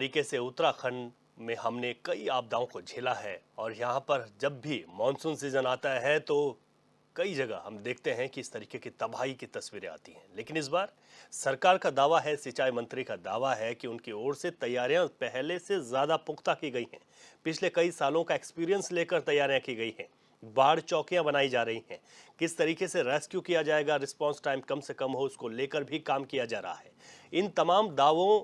तरीके से उत्तराखंड में हमने कई आपदाओं को झेला है और यहाँ पर जब भी मानसून सीजन आता है तो कई जगह हम देखते हैं कि इस तरीके की तबाही की तस्वीरें आती हैं। लेकिन इस बार सरकार का दावा है, सिंचाई मंत्री का दावा है कि उनकी ओर से तैयारियां पहले से ज्यादा पुख्ता की गई हैं। पिछले कई सालों का एक्सपीरियंस लेकर तैयारियां की गई हैं। बाढ़ चौकियां बनाई जा रही हैं। किस तरीके से रेस्क्यू किया जाएगा, रिस्पांस टाइम कम से कम हो, उसको लेकर भी काम किया जा रहा है। इन तमाम दावों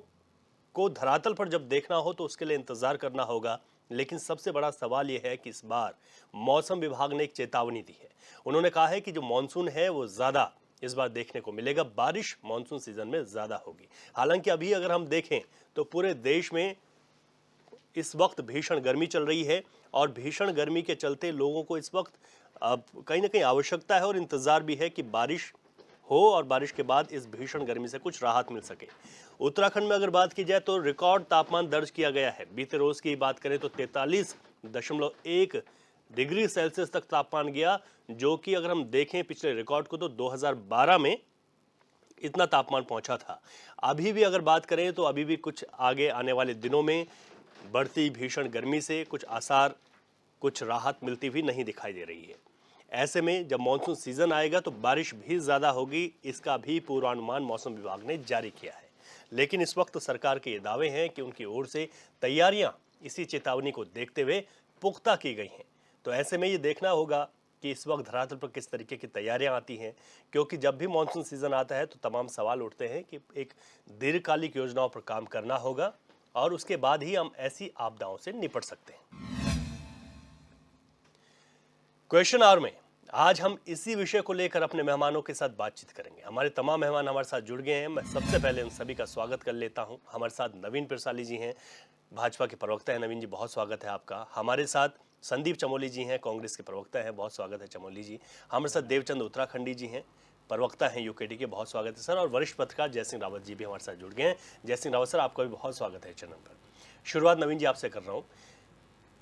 को धरातल पर जब देखना हो तो उसके लिए इंतजार करना होगा। लेकिन सबसे बड़ा सवाल यह है कि इस बार मौसम विभाग ने एक चेतावनी दी है। उन्होंने कहा है कि जो मानसून है वो ज्यादा इस बार देखने को मिलेगा, बारिश मानसून सीजन में ज्यादा होगी। हालांकि अभी अगर हम देखें तो पूरे देश में इस वक्त भीषण गर्मी चल रही है और भीषण गर्मी के चलते लोगों को इस वक्त अब कहीं ना कहीं आवश्यकता है और इंतजार भी है कि बारिश हो और बारिश के बाद इस भीषण गर्मी से कुछ राहत मिल सके। उत्तराखंड में अगर बात की जाए तो रिकॉर्ड तापमान दर्ज किया गया है। बीते रोज की बात करें तो 43.1 डिग्री सेल्सियस तक तापमान गया, जो कि अगर हम देखें पिछले रिकॉर्ड को तो 2012 में इतना तापमान पहुंचा था। अभी भी अगर बात करें तो अभी भी कुछ आगे आने वाले दिनों में बढ़ती भीषण गर्मी से कुछ आसार, कुछ राहत मिलती हुई नहीं दिखाई दे रही है। ऐसे में जब मानसून सीजन आएगा तो बारिश भी ज्यादा होगी, इसका भी पूर्वानुमान मौसम विभाग ने जारी किया है। लेकिन इस वक्त सरकार के ये दावे हैं कि उनकी ओर से तैयारियां इसी चेतावनी को देखते हुए पुख्ता की गई हैं। तो ऐसे में ये देखना होगा कि इस वक्त धरातल पर किस तरीके की तैयारियां आती हैं, क्योंकि जब भी मानसून सीजन आता है तो तमाम सवाल उठते हैं कि एक दीर्घकालिक योजनाओं पर काम करना होगा और उसके बाद ही हम ऐसी आपदाओं से निपट सकते हैं। क्वेश्चन आवर में आज हम इसी विषय को लेकर अपने मेहमानों के साथ बातचीत करेंगे। हमारे तमाम मेहमान हमारे साथ जुड़ गए हैं। मैं सबसे पहले उन सभी का स्वागत कर लेता हूं। हमारे साथ नवीन पिरसाली जी हैं, भाजपा के प्रवक्ता हैं। नवीन जी, बहुत स्वागत है आपका। हमारे साथ संदीप चमोली जी हैं, कांग्रेस के प्रवक्ता हैं। बहुत स्वागत है चमोली जी। हमारे साथ देवचंद उत्तराखंडी जी हैं, प्रवक्ता हैं यूकेडी के। बहुत स्वागत है सर। और वरिष्ठ पत्रकार जयसिंह रावत जी भी हमारे साथ जुड़ गए हैं। जयसिंह रावत सर, आपका भी बहुत स्वागत है चैनल पर। शुरुआत नवीन जी आपसे कर रहा हूँ।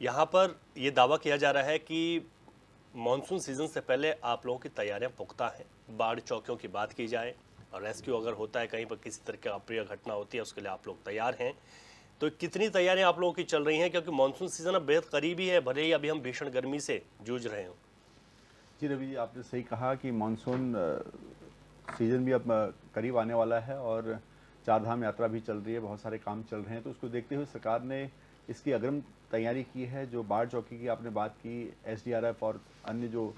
यहाँ पर यह दावा किया जा रहा है कि मानसून सीजन से पहले आप लोगों की तैयारियां पुख्ता हैं। बाढ़ चौकियों की बात की जाए और रेस्क्यू अगर होता है, कहीं पर किसी तरह की अप्रिय घटना होती है, उसके लिए आप लोग तैयार हैं। तो कितनी तैयारियां आप लोगों की चल रही हैं, क्योंकि मानसून सीजन अब बेहद करीबी है, भले ही अभी हम भीषण गर्मी से जूझ रहे हो। जी रवि जी, आपने सही कहा कि मानसून सीजन भी अब करीब आने वाला है और चारधाम यात्रा भी चल रही है, बहुत सारे काम चल रहे हैं। तो उसको देखते हुए सरकार ने इसकी अग्रिम तैयारी की है। जो बाढ़ चौकी की आपने बात की, एसडीआरएफ और अन्य जो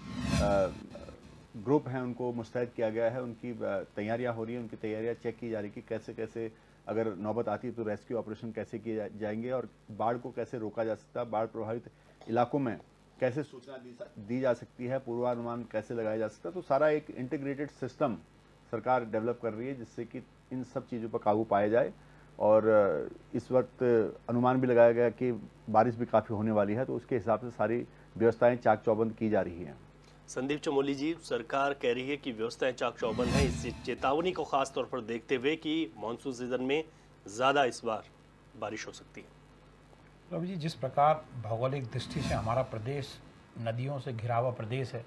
ग्रुप हैं उनको मुस्तैद किया गया है। उनकी तैयारियां हो रही हैं, उनकी तैयारियां चेक की जा रही है कि कैसे कैसे अगर नौबत आती है तो रेस्क्यू ऑपरेशन कैसे किए जाएंगे और बाढ़ को कैसे रोका जा सकता है, बाढ़ प्रभावित इलाकों में कैसे सूचना दी जा सकती है, पूर्वानुमान कैसे लगाया जा सकता है। तो सारा एक इंटीग्रेटेड सिस्टम सरकार डेवलप कर रही है जिससे कि इन सब चीज़ों पर काबू पाया जाए। और इस वक्त अनुमान भी लगाया गया कि बारिश भी काफ़ी होने वाली है, तो उसके हिसाब से सारी व्यवस्थाएं चाक चौबंद की जा रही हैं। संदीप चमोली जी, सरकार कह रही है कि व्यवस्थाएं चाक चौबंद है, इस चेतावनी को खास तौर पर देखते हुए कि मानसून सीजन में ज़्यादा इस बार बारिश हो सकती है। रवि जी, जिस प्रकार भौगोलिक दृष्टि से हमारा प्रदेश नदियों से घिरा हुआ प्रदेश है,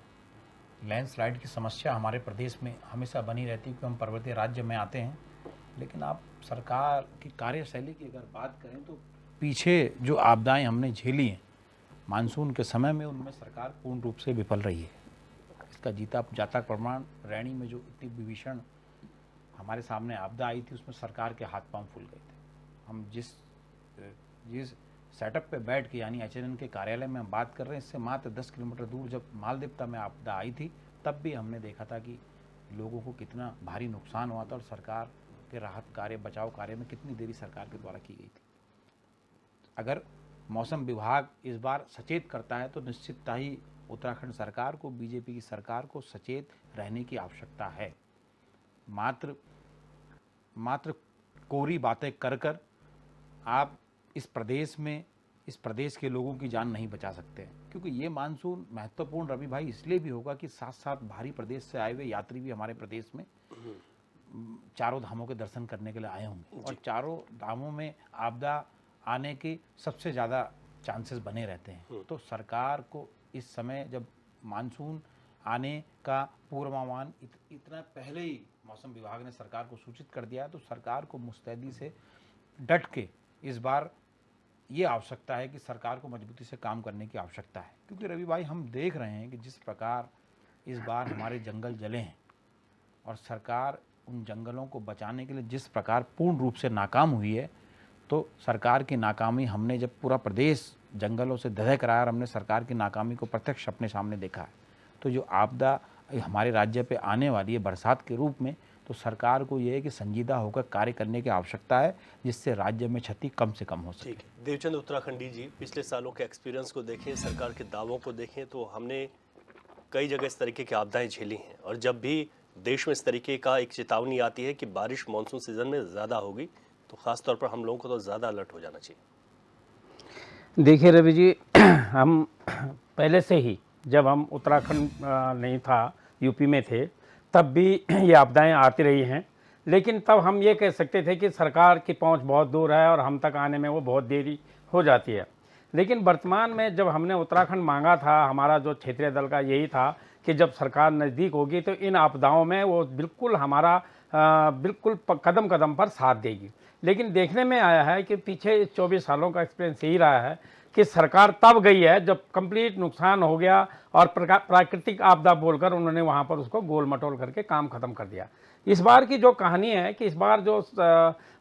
लैंडस्लाइड की समस्या हमारे प्रदेश में हमेशा बनी रहती है क्योंकि हम पर्वतीय राज्य में आते हैं। लेकिन आप सरकार की कार्यशैली की अगर बात करें तो पीछे जो आपदाएं हमने झेली हैं मानसून के समय में, उनमें सरकार पूर्ण रूप से विफल रही है। इसका जीता जाता प्रमाण रैणी में जो इतनी विभीषण हमारे सामने आपदा आई थी, उसमें सरकार के हाथ पांव फूल गए थे। हम जिस जिस सेटअप पे बैठ के, यानी एचएनएन के कार्यालय में हम बात कर रहे हैं, इससे मात्र 10 किलोमीटर दूर जब मालदेवता में आपदा आई थी, तब भी हमने देखा था कि लोगों को कितना भारी नुकसान हुआ था और सरकार के राहत कार्य, बचाव कार्य में कितनी देरी सरकार के द्वारा की गई थी। अगर मौसम विभाग इस बार सचेत करता है तो निश्चितता ही उत्तराखंड सरकार को, बीजेपी की सरकार को सचेत रहने की आवश्यकता है। मात्र कोरी बातें कर कर आप इस प्रदेश के लोगों की जान नहीं बचा सकते हैं, क्योंकि ये मानसून महत्वपूर्ण रवि भाई इसलिए भी होगा कि साथ साथ बाहरी प्रदेश से आए हुए यात्री भी हमारे प्रदेश में चारों धामों के दर्शन करने के लिए आए होंगे और चारों धामों में आपदा आने के सबसे ज़्यादा चांसेस बने रहते हैं। तो सरकार को इस समय जब मानसून आने का पूर्वानुमान इतना पहले ही मौसम विभाग ने सरकार को सूचित कर दिया है, तो सरकार को मुस्तैदी से डट के इस बार ये आवश्यकता है कि सरकार को मजबूती से काम करने की आवश्यकता है, क्योंकि रवि भाई हम देख रहे हैं कि जिस प्रकार इस बार हमारे जंगल जले हैं और सरकार उन जंगलों को बचाने के लिए जिस प्रकार पूर्ण रूप से नाकाम हुई है, तो सरकार की नाकामी हमने जब पूरा प्रदेश जंगलों से दह कराया और हमने सरकार की नाकामी को प्रत्यक्ष अपने सामने देखा है, तो जो आपदा हमारे राज्य पे आने वाली है बरसात के रूप में, तो सरकार को ये है कि संजीदा होकर कार्य करने की आवश्यकता है, जिससे राज्य में क्षति कम से कम हो सके। ठीक है, देवचंद उत्तराखंडी जी, पिछले सालों के एक्सपीरियंस को देखें, सरकार के दावों को देखें, तो हमने कई जगह इस तरीके की आपदाएं झेली हैं, और जब भी देश में इस तरीके का एक चेतावनी आती है कि बारिश मानसून सीजन में ज़्यादा होगी, तो ख़ास तौर पर हम लोगों को तो ज़्यादा अलर्ट हो जाना चाहिए। देखिए रवि जी, हम पहले से ही, जब हम उत्तराखंड नहीं था, यूपी में थे, तब भी ये आपदाएं आती रही हैं, लेकिन तब हम ये कह सकते थे कि सरकार की पहुंच बहुत दूर है और हम तक आने में वो बहुत देरी हो जाती है। लेकिन वर्तमान में जब हमने उत्तराखंड मांगा था, हमारा जो क्षेत्रीय दल का यही था कि जब सरकार नज़दीक होगी तो इन आपदाओं में वो बिल्कुल हमारा बिल्कुल कदम कदम पर साथ देगी। लेकिन देखने में आया है कि पीछे 24 सालों का एक्सपीरियंस यही रहा है कि सरकार तब गई है जब कंप्लीट नुकसान हो गया और प्राकृतिक आपदा बोलकर उन्होंने वहाँ पर उसको गोल मटोल करके काम खत्म कर दिया। इस बार की जो कहानी है कि इस बार जो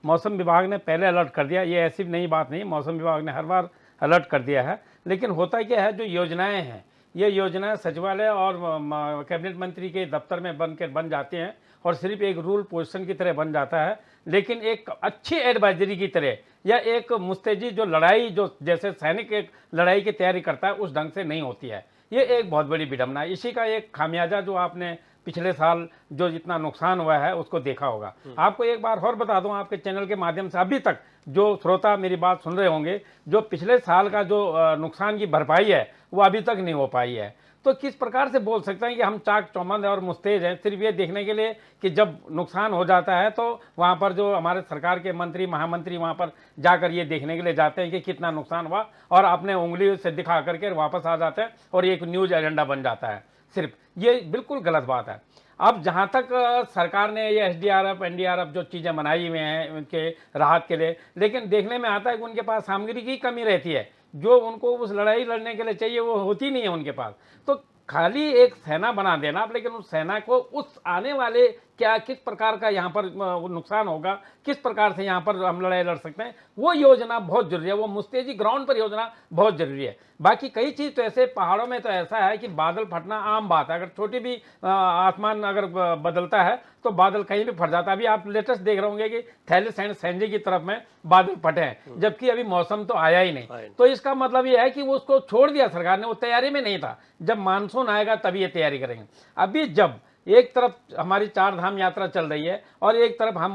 मौसम विभाग ने पहले अलर्ट कर दिया, ये ऐसी नई बात नहीं, मौसम विभाग ने हर बार अलर्ट कर दिया है। लेकिन होता क्या है, जो योजनाएं हैं, ये योजनाएं सचिवालय और कैबिनेट मंत्री के दफ्तर में बन जाते हैं और सिर्फ एक रूल पोजीशन की तरह बन जाता है, लेकिन एक अच्छी एडवाइजरी की तरह या एक मुस्तैदी जो लड़ाई, जो जैसे सैनिक एक लड़ाई की तैयारी करता है, उस ढंग से नहीं होती है। ये एक बहुत बड़ी विडंबना है। इसी का एक खामियाजा जो आपने पिछले साल जो जितना नुकसान हुआ है उसको देखा होगा। आपको एक बार और बता दूं, आपके चैनल के माध्यम से अभी तक जो श्रोता मेरी बात सुन रहे होंगे, जो पिछले साल का जो नुकसान की भरपाई है वो अभी तक नहीं हो पाई है। तो किस प्रकार से बोल सकते हैं कि हम चाक चौबंद और मुस्तैद हैं सिर्फ ये देखने के लिए कि जब नुकसान हो जाता है तो वहाँ पर जो हमारे सरकार के मंत्री महामंत्री वहाँ पर जाकर ये देखने के लिए जाते हैं कि कितना नुकसान हुआ और अपने उंगली से दिखा करके वापस आ जाते हैं और एक न्यूज एजेंडा बन जाता है सिर्फ। ये बिल्कुल गलत बात है। अब जहाँ तक सरकार ने ये SDRF NDRF जो चीज़ें बनाई हुई हैं उनके राहत के लिए, लेकिन देखने में आता है कि उनके पास सामग्री की कमी रहती है, जो उनको उस लड़ाई लड़ने के लिए चाहिए वो होती नहीं है उनके पास। तो खाली एक सेना बना देना, लेकिन उस सेना को उस आने वाले क्या किस प्रकार का यहाँ पर नुकसान होगा, किस प्रकार से यहाँ पर हम लड़ाई लड़ सकते हैं, वो योजना बहुत जरूरी है। वो मुस्तैदी ग्राउंड पर योजना बहुत जरूरी है। बाकी कई चीज़ तो ऐसे पहाड़ों में तो ऐसा है कि बादल फटना आम बात है। अगर छोटी भी आसमान अगर बदलता है तो बादल कहीं भी फट जाता है। अभी आप लेटेस्ट देख रहे होंगे कि थैलिस एंड सेंजी की तरफ में बादल फटे हैं, जबकि अभी मौसम तो आया ही नहीं। तो इसका मतलब ये है कि वो उसको छोड़ दिया सरकार ने, वो तैयारी में नहीं था। जब मानसून आएगा तभी ये तैयारी करेंगे। अभी जब एक तरफ हमारी 4 धाम यात्रा चल रही है और एक तरफ हम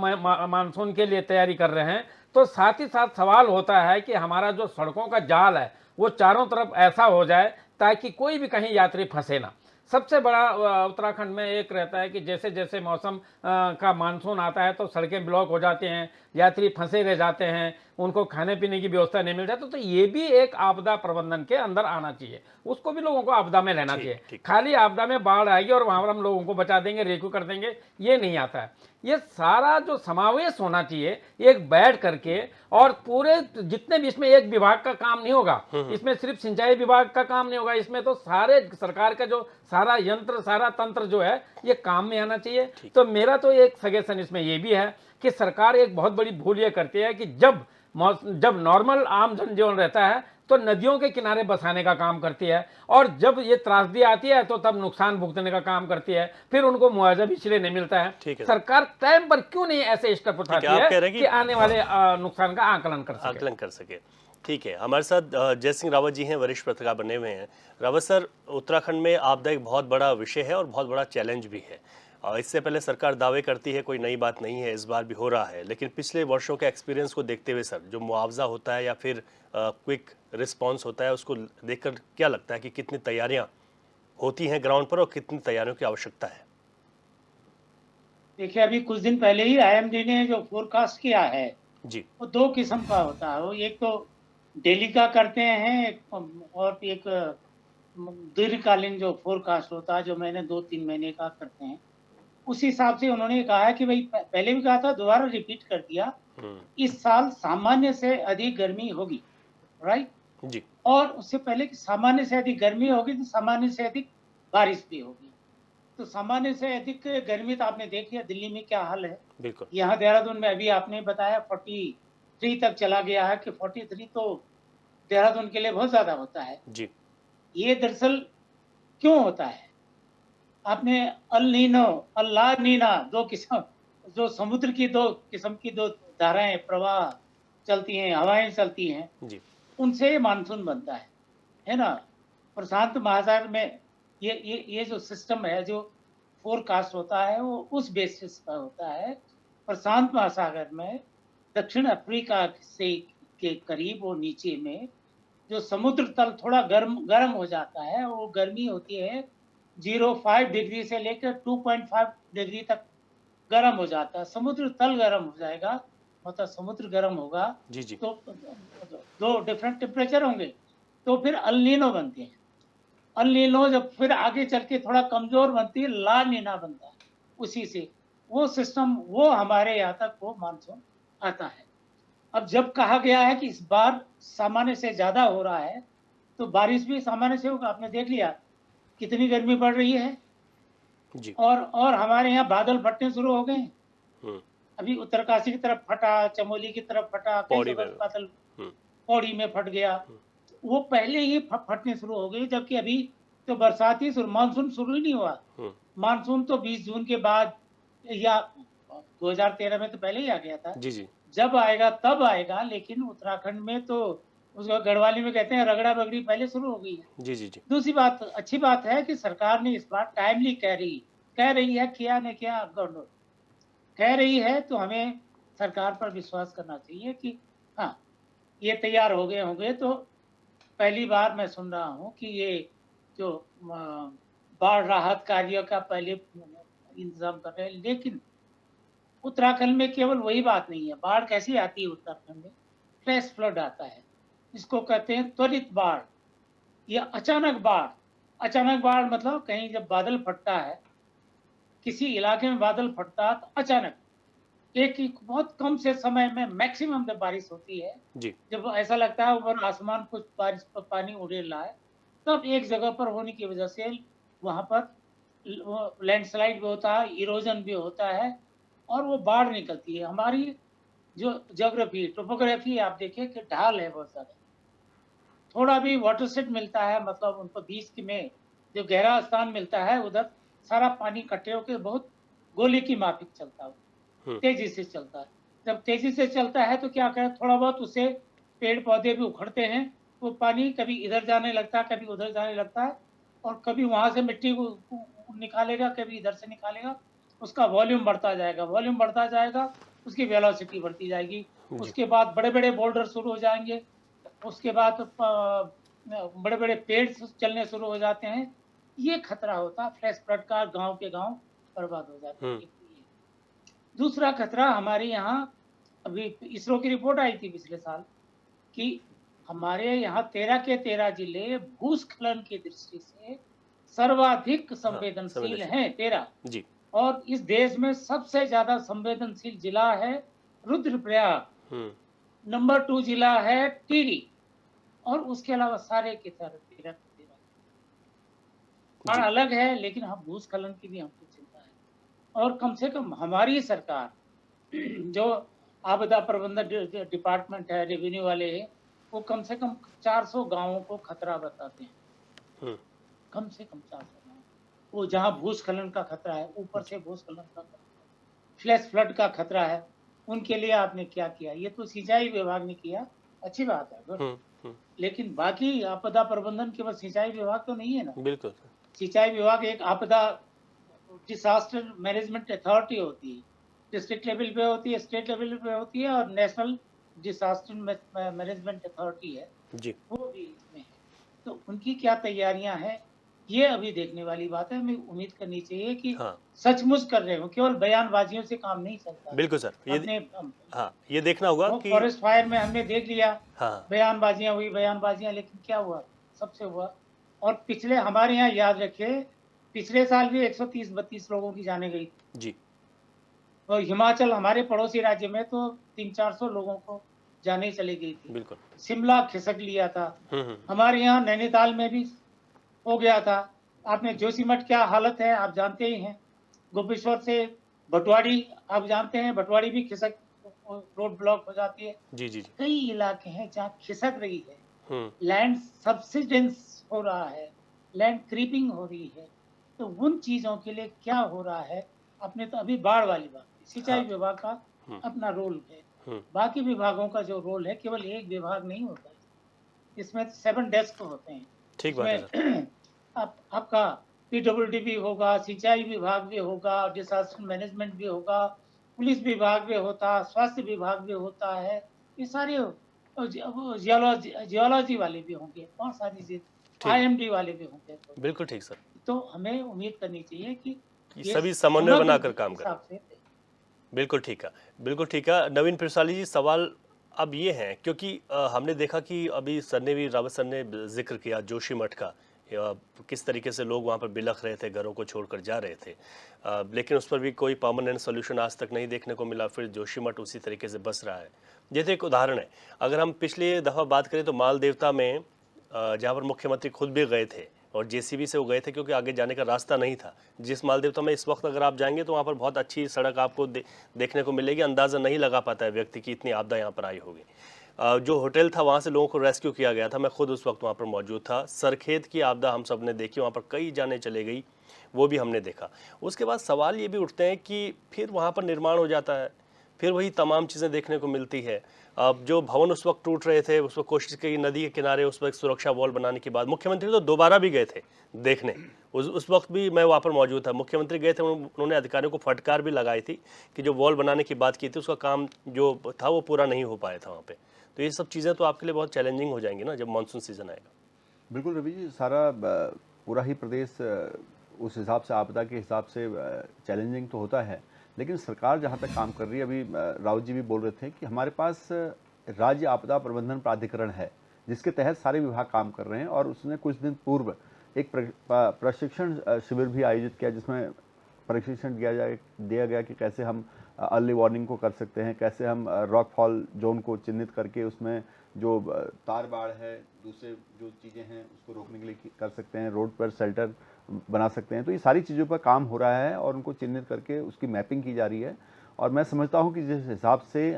मानसून के लिए तैयारी कर रहे हैं, तो साथ ही साथ सवाल होता है कि हमारा जो सड़कों का जाल है वो चारों तरफ ऐसा हो जाए ताकि कोई भी कहीं यात्री फंसे ना। सबसे बड़ा उत्तराखंड में एक रहता है कि जैसे जैसे मौसम का मानसून आता है तो सड़कें ब्लॉक हो जाती हैं, यात्री फंसे रह जाते हैं, उनको खाने पीने की व्यवस्था नहीं मिल जाती। तो ये भी एक आपदा प्रबंधन के अंदर आना चाहिए, उसको भी लोगों को आपदा में लेना चाहिए। खाली आपदा में बाढ़ आएगी और वहां पर हम लोगों को बचा देंगे, रेस्क्यू कर देंगे, ये नहीं आता है। ये सारा जो समावेश होना चाहिए एक बैठ करके, और पूरे जितने भी, इसमें एक विभाग का काम नहीं होगा, इसमें सिर्फ सिंचाई विभाग का काम नहीं होगा, इसमें तो सारे सरकार का जो सारा यंत्र सारा तंत्र जो है ये काम में आना चाहिए। तो मेरा तो एक सजेशन इसमें ये भी है कि सरकार एक बहुत बड़ी भूल ये करती है कि जब नॉर्मल आम जनजीवन रहता है तो नदियों के किनारे बसाने का काम करती है, और जब ये त्रासदी आती है तो तब नुकसान भुगतने का काम करती है, फिर उनको मुआवजा भी इसलिए नहीं मिलता है। सरकार टाइम पर क्यों नहीं ऐसे स्टेप उठाती है कि आने वाले नुकसान का आकलन कर सके। ठीक है, हमारे साथ जय सिंह रावत जी हैं, वरिष्ठ पत्रकार बने हुए हैं। रावत सर, उत्तराखंड में आपदा एक बहुत बड़ा विषय है और बहुत बड़ा चैलेंज भी है। इससे पहले सरकार दावे करती है कोई नई बात नहीं है, इस बार भी हो रहा है, लेकिन पिछले वर्षों के एक्सपीरियंस को देखते हुए सर, जो मुआवजा होता है या फिर क्विक रिस्पांस होता है, उसको देखकर क्या लगता है कि कितनी तैयारियां होती हैं ग्राउंड पर और कितनी तैयारियों की आवश्यकता है? देखिए, अभी कुछ दिन पहले ही IMD ने जो फोरकास्ट किया है जी, वो 2 किस्म का होता है। वो एक तो डेली का करते हैं और एक दीर्घकालीन जो फोरकास्ट होता है, जो महीने 2-3 महीने का करते हैं। उस हिसाब से उन्होंने कहा है कि भाई, पहले भी कहा था, दोबारा रिपीट कर दिया इस साल सामान्य से अधिक गर्मी होगी, राइट? जी। और उससे पहले कि सामान्य से अधिक गर्मी होगी तो सामान्य से अधिक बारिश भी होगी। तो सामान्य से अधिक गर्मी तो आपने देख लिया दिल्ली में क्या हाल है। बिल्कुल। यहाँ देहरादून में अभी आपने बताया 43 तक चला गया है कि 43 तो देहरादून के लिए बहुत ज़्यादा होता है। जी। ये दरअसल क्यों होता है? आपने अल नीनो, अल ला नीना 2 किस्म, जो समुद्र की 2 किस्म की 2 धाराएँ प्रवाह चलती हैं, हवाएँ चलती हैं, जी। उनसे मानसून बनता है ना? प्रशांत महासागर में ये जो सिस्टम है, जो फ़ोरकास्ट होता है, वो उस बेसिस पर होता है। प्रशांत महासागर में दक्षिण अफ्रीका से के करीब और नीचे में जो समुद्र तल थोड़ा गर्म हो जाता है, वो गर्मी होती है 0.5 डिग्री से लेकर 2.5 डिग्री तक गर्म हो जाता है। समुद्र तल गर्म हो जाएगा, मतलब समुद्र गर्म होगा, जी। जी। तो 2 डिफरेंट टेम्परेचर होंगे, तो फिर अल नीनो बनते हैं। अल नीनो जब फिर आगे चल के थोड़ा कमज़ोर बनती है, ला नीना बनता है, उसी से। वो सिस्टम वो हमारे यहाँ तक वो मानसून आता है। अब जब कहा गया है कि इस बार सामान्य से ज़्यादा हो रहा है, तो बारिश भी सामान्य से होगा। आपने देख लिया कितनी गर्मी बढ़ रही है जी। और हमारे यहाँ बादल फटने शुरू हो गए हैं। हुँ। अभी उत्तरकाशी की तरफ फटा, चमोली की तरफ फटा, कई पौड़ी जगह में। बादल हुँ। पौड़ी में फट गया। हुँ। वो पहले ही फटने शुरू हो गई, जबकि अभी तो बरसात ही मानसून शुरू ही नहीं हुआ। हुँ। मानसून तो 20 जून के बाद या 2013 में तो पहले ही आ गया था। जी। जी। जब आएगा तब आएगा, लेकिन उत्तराखंड में तो उसको गढ़वाली में कहते हैं रगड़ा-बगड़ी पहले शुरू हो गई है। जी। जी। जी। दूसरी बात, अच्छी बात है कि सरकार ने इस बार टाइमली कह रही है, किया न किया गड़बड़ कह रही है, तो हमें सरकार पर विश्वास करना चाहिए कि हाँ, ये तैयार हो गए होंगे। तो पहली बार मैं सुन रहा हूँ कि ये जो बाढ़ राहत कार्यों का पहले इंतज़ाम कर रहे हैं, लेकिन उत्तराखंड में केवल वही बात नहीं है। बाढ़ कैसी आती है उत्तराखंड में? फ्लैश फ्लड आता है। इसको कहते हैं त्वरित बाढ़ या अचानक बाढ़। अचानक बाढ़ मतलब कहीं जब बादल फटता है, किसी इलाके में बादल फटता है तो अचानक एक बहुत कम से समय में मैक्सिमम जब बारिश होती है, जी। जब ऐसा लगता है ऊपर आसमान कुछ बारिश का पानी उड़ेल रहा है, तब एक जगह पर होने की वजह से वहाँ पर वो लैंडस्लाइड भी होता है, इरोजन भी होता है और वो बाढ़ निकलती है। हमारी जो ज्योग्राफी, टोपोग्राफी आप देखिए कि ढाल है बहुत ज़्यादा। थोड़ा भी वाटरशेड मिलता है, मतलब उनको बीच की में जो गहरा स्थान मिलता है, उधर सारा पानी इकट्ठे होके बहुत गोले की माफ़िक चलता है, हुँ। तेज़ी से चलता है। जब तेज़ी से चलता है तो क्या करें, थोड़ा बहुत उससे पेड़-पौधे भी उखड़ते हैं, वो पानी कभी इधर जाने लगता है, कभी उधर जाने लगता है और कभी वहाँ से मिट्टी को निकालेगा, कभी इधर से निकालेगा। उसका वॉल्यूम बढ़ता जाएगा, उसकी वेलोसिटी बढ़ती जाएगी। जी। उसके बाद बड़े-बड़े बोल्डर शुरू हो जाएँगे, उसके बाद बड़े-बड़े पेड़ चलने शुरू हो जाते हैं। ये खतरा होता है फ्लैश फ्लड का, गाँव के गाँव बर्बाद हो जाते हैं। हुँ। एक तो ये। दूसरा खतरा हमारे यहाँ अभी इसरो की रिपोर्ट आई थी पिछले साल कि हमारे यहाँ 13 के 13 जिले भूस्खलन की दृष्टि से सर्वाधिक हाँ, संवेदनशील संवेदनशील। हैं, 13। जी। और इस देश में सबसे ज़्यादा संवेदनशील जिला है रुद्रप्रयाग, हुँ। नंबर 2 जिला है टिहरी और उसके अलावा सारे के सारे 13 के 13। बाढ़ जी। अलग है, लेकिन हम भूस्खलन की भी हमको चिंता है। और कम से कम हमारी सरकार जो आपदा प्रबंधन डिपार्टमेंट है, रेवेन्यू वाले हैं, वो कम से कम 400 गाँवों को खतरा बताते हैं। हुँ। कम से कम 400 गाँव। वो जहाँ भूस्खलन का खतरा है, ऊपर से भूस्खलन का खतरा है, फ्लैश फ्लड का खतरा है, उनके लिए आपने क्या किया? ये तो सिंचाई विभाग ने किया, अच्छी बात है, गुड। हुँ। हुँ। लेकिन बाकी आपदा प्रबंधन केवल सिंचाई विभाग तो नहीं है ना। बिल्कुल। सिंचाई विभाग एक आपदा डिसास्टर मैनेजमेंट अथॉरिटी होती है। डिस्ट्रिक्ट लेवल पे होती है, स्टेट लेवल पे होती है और नेशनल डिसास्टर मैनेजमेंट अथॉरिटी है, जी। वो भी इसमें है। तो उनकी क्या तैयारियां हैं, ये अभी देखने वाली बात है। हमें उम्मीद करनी चाहिए कि हाँ, सचमुच कर रहे हो, केवल बयानबाजियों से काम नहीं चलता। बिल्कुल सर। अपने हाँ, ये देखना होगा वो कि फॉरेस्ट फायर में हमने देख लिया, हाँ, बयानबाजियां हुई, लेकिन क्या हुआ? सबसे हुआ। और पिछले हमारे यहाँ याद रखिए, पिछले साल भी 130-32 लोगों की जानें गई। जी। और हिमाचल हमारे पड़ोसी राज्य में तो 300-400 लोगों को जाने चली गई थी। बिल्कुल। शिमला खिसक लिया था। हम्म। हमारे यहाँ नैनीताल में भी हो गया था। आपने जोशीमठ क्या हालत है आप जानते ही हैं। गोपेश्वर से भटवाड़ी आप जानते हैं, भटवाड़ी भी खिसक, रोड ब्लॉक हो जाती है। जी जी जी। कई इलाके हैं जहाँ खिसक रही है, हम्म। लैंड सब्सिडेंस हो रहा है, लैंड क्रीपिंग हो रही है। तो उन चीजों के लिए क्या हो रहा है, आपने तो अभी बाढ़ वाली बात की, सिंचाई हाँ। विभाग का हम्म। अपना रोल है, हम्म। बाकी विभागों का जो रोल है केवल एक विभाग नहीं होता है, इसमें 7 डेस्क होते हैं। ठीक बात है सर। उसमें आपका पीडब्ल्यूडी भी होगा, सिंचाई विभाग भी होगा, डिजास्टर मैनेजमेंट भी होगा, पुलिस विभाग भी होता, स्वास्थ्य विभाग भी होता है। ये सारे जियोलॉजी वाले भी होंगे, बहुत सारी चीज, ठीक। आईएमडी वाले भी होंगे। बिल्कुल ठीक सर। तो हमें उम्मीद करनी चाहिए कि कि ये सभी समन्वय समग्र बनाकर काम करें। हिसाब से बिल्कुल ठीक है। बिल्कुल ठीक है। नवीन पिरसाली जी, सवाल अब ये है, क्योंकि हमने देखा कि अभी सर ने भी, रावत सर ने जिक्र किया जोशीमठ का, किस तरीके से लोग वहाँ पर बिलख रहे थे, घरों को छोड़कर जा रहे थे, लेकिन उस पर भी कोई परमानेंट सोल्यूशन आज तक नहीं देखने को मिला। फिर जोशीमठ उसी तरीके से बस रहा है। जैसे एक उदाहरण है, अगर हम पिछली दफ़ा बात करें तो माल देवता में जहाँ पर मुख्यमंत्री खुद भी गए थे और जेसीबी से वो गए थे, क्योंकि आगे जाने का रास्ता नहीं था। जिस माल देवता में इस वक्त अगर आप जाएंगे तो वहाँ पर बहुत अच्छी सड़क आपको देखने को मिलेगी। अंदाज़ा नहीं लगा पाता है व्यक्ति की इतनी आपदा यहाँ पर आई होगी। जो होटल था वहाँ से लोगों को रेस्क्यू किया गया था, मैं खुद उस वक्त वहाँ पर मौजूद था। सरखेत की आपदा हम सब ने देखी, वहाँ पर कई जाने चले गई, वो भी हमने देखा। उसके बाद सवाल ये भी उठते हैं कि फिर वहाँ पर निर्माण हो जाता है, फिर वही तमाम चीज़ें देखने को मिलती है। अब जो भवन उस वक्त टूट रहे थे, उस वक्त कोशिश की नदी के किनारे उस वक्त सुरक्षा वॉल बनाने के बाद मुख्यमंत्री तो दोबारा भी गए थे देखने। उस वक्त भी मैं वहाँ पर मौजूद था। मुख्यमंत्री गए थे, उन्होंने अधिकारियों को फटकार भी लगाई थी कि जो वॉल बनाने की बात की थी उसका काम जो था वो पूरा नहीं हो पाया था वहाँ पर। तो ये सब चीज़ें तो आपके लिए बहुत चैलेंजिंग हो जाएंगी ना जब मानसून सीजन आएगा। बिल्कुल रवि जी, सारा पूरा ही प्रदेश उस हिसाब से, आपदा के हिसाब से चैलेंजिंग तो होता है, लेकिन सरकार जहाँ तक काम कर रही है, अभी राउत जी भी बोल रहे थे कि हमारे पास राज्य आपदा प्रबंधन प्राधिकरण है जिसके तहत सारे विभाग काम कर रहे हैं। और उसने कुछ दिन पूर्व एक प्रशिक्षण शिविर भी आयोजित किया जिसमें प्रशिक्षण दिया गया कि कैसे हम अर्ली वार्निंग को कर सकते हैं, कैसे हम रॉक फॉल जोन को चिन्हित करके उसमें जो तार बाड़ है, दूसरे जो चीज़ें हैं उसको रोकने के लिए कर सकते हैं, रोड पर शेल्टर बना सकते हैं। तो ये सारी चीज़ों पर काम हो रहा है और उनको चिन्हित करके उसकी मैपिंग की जा रही है। और मैं समझता हूँ कि जिस हिसाब से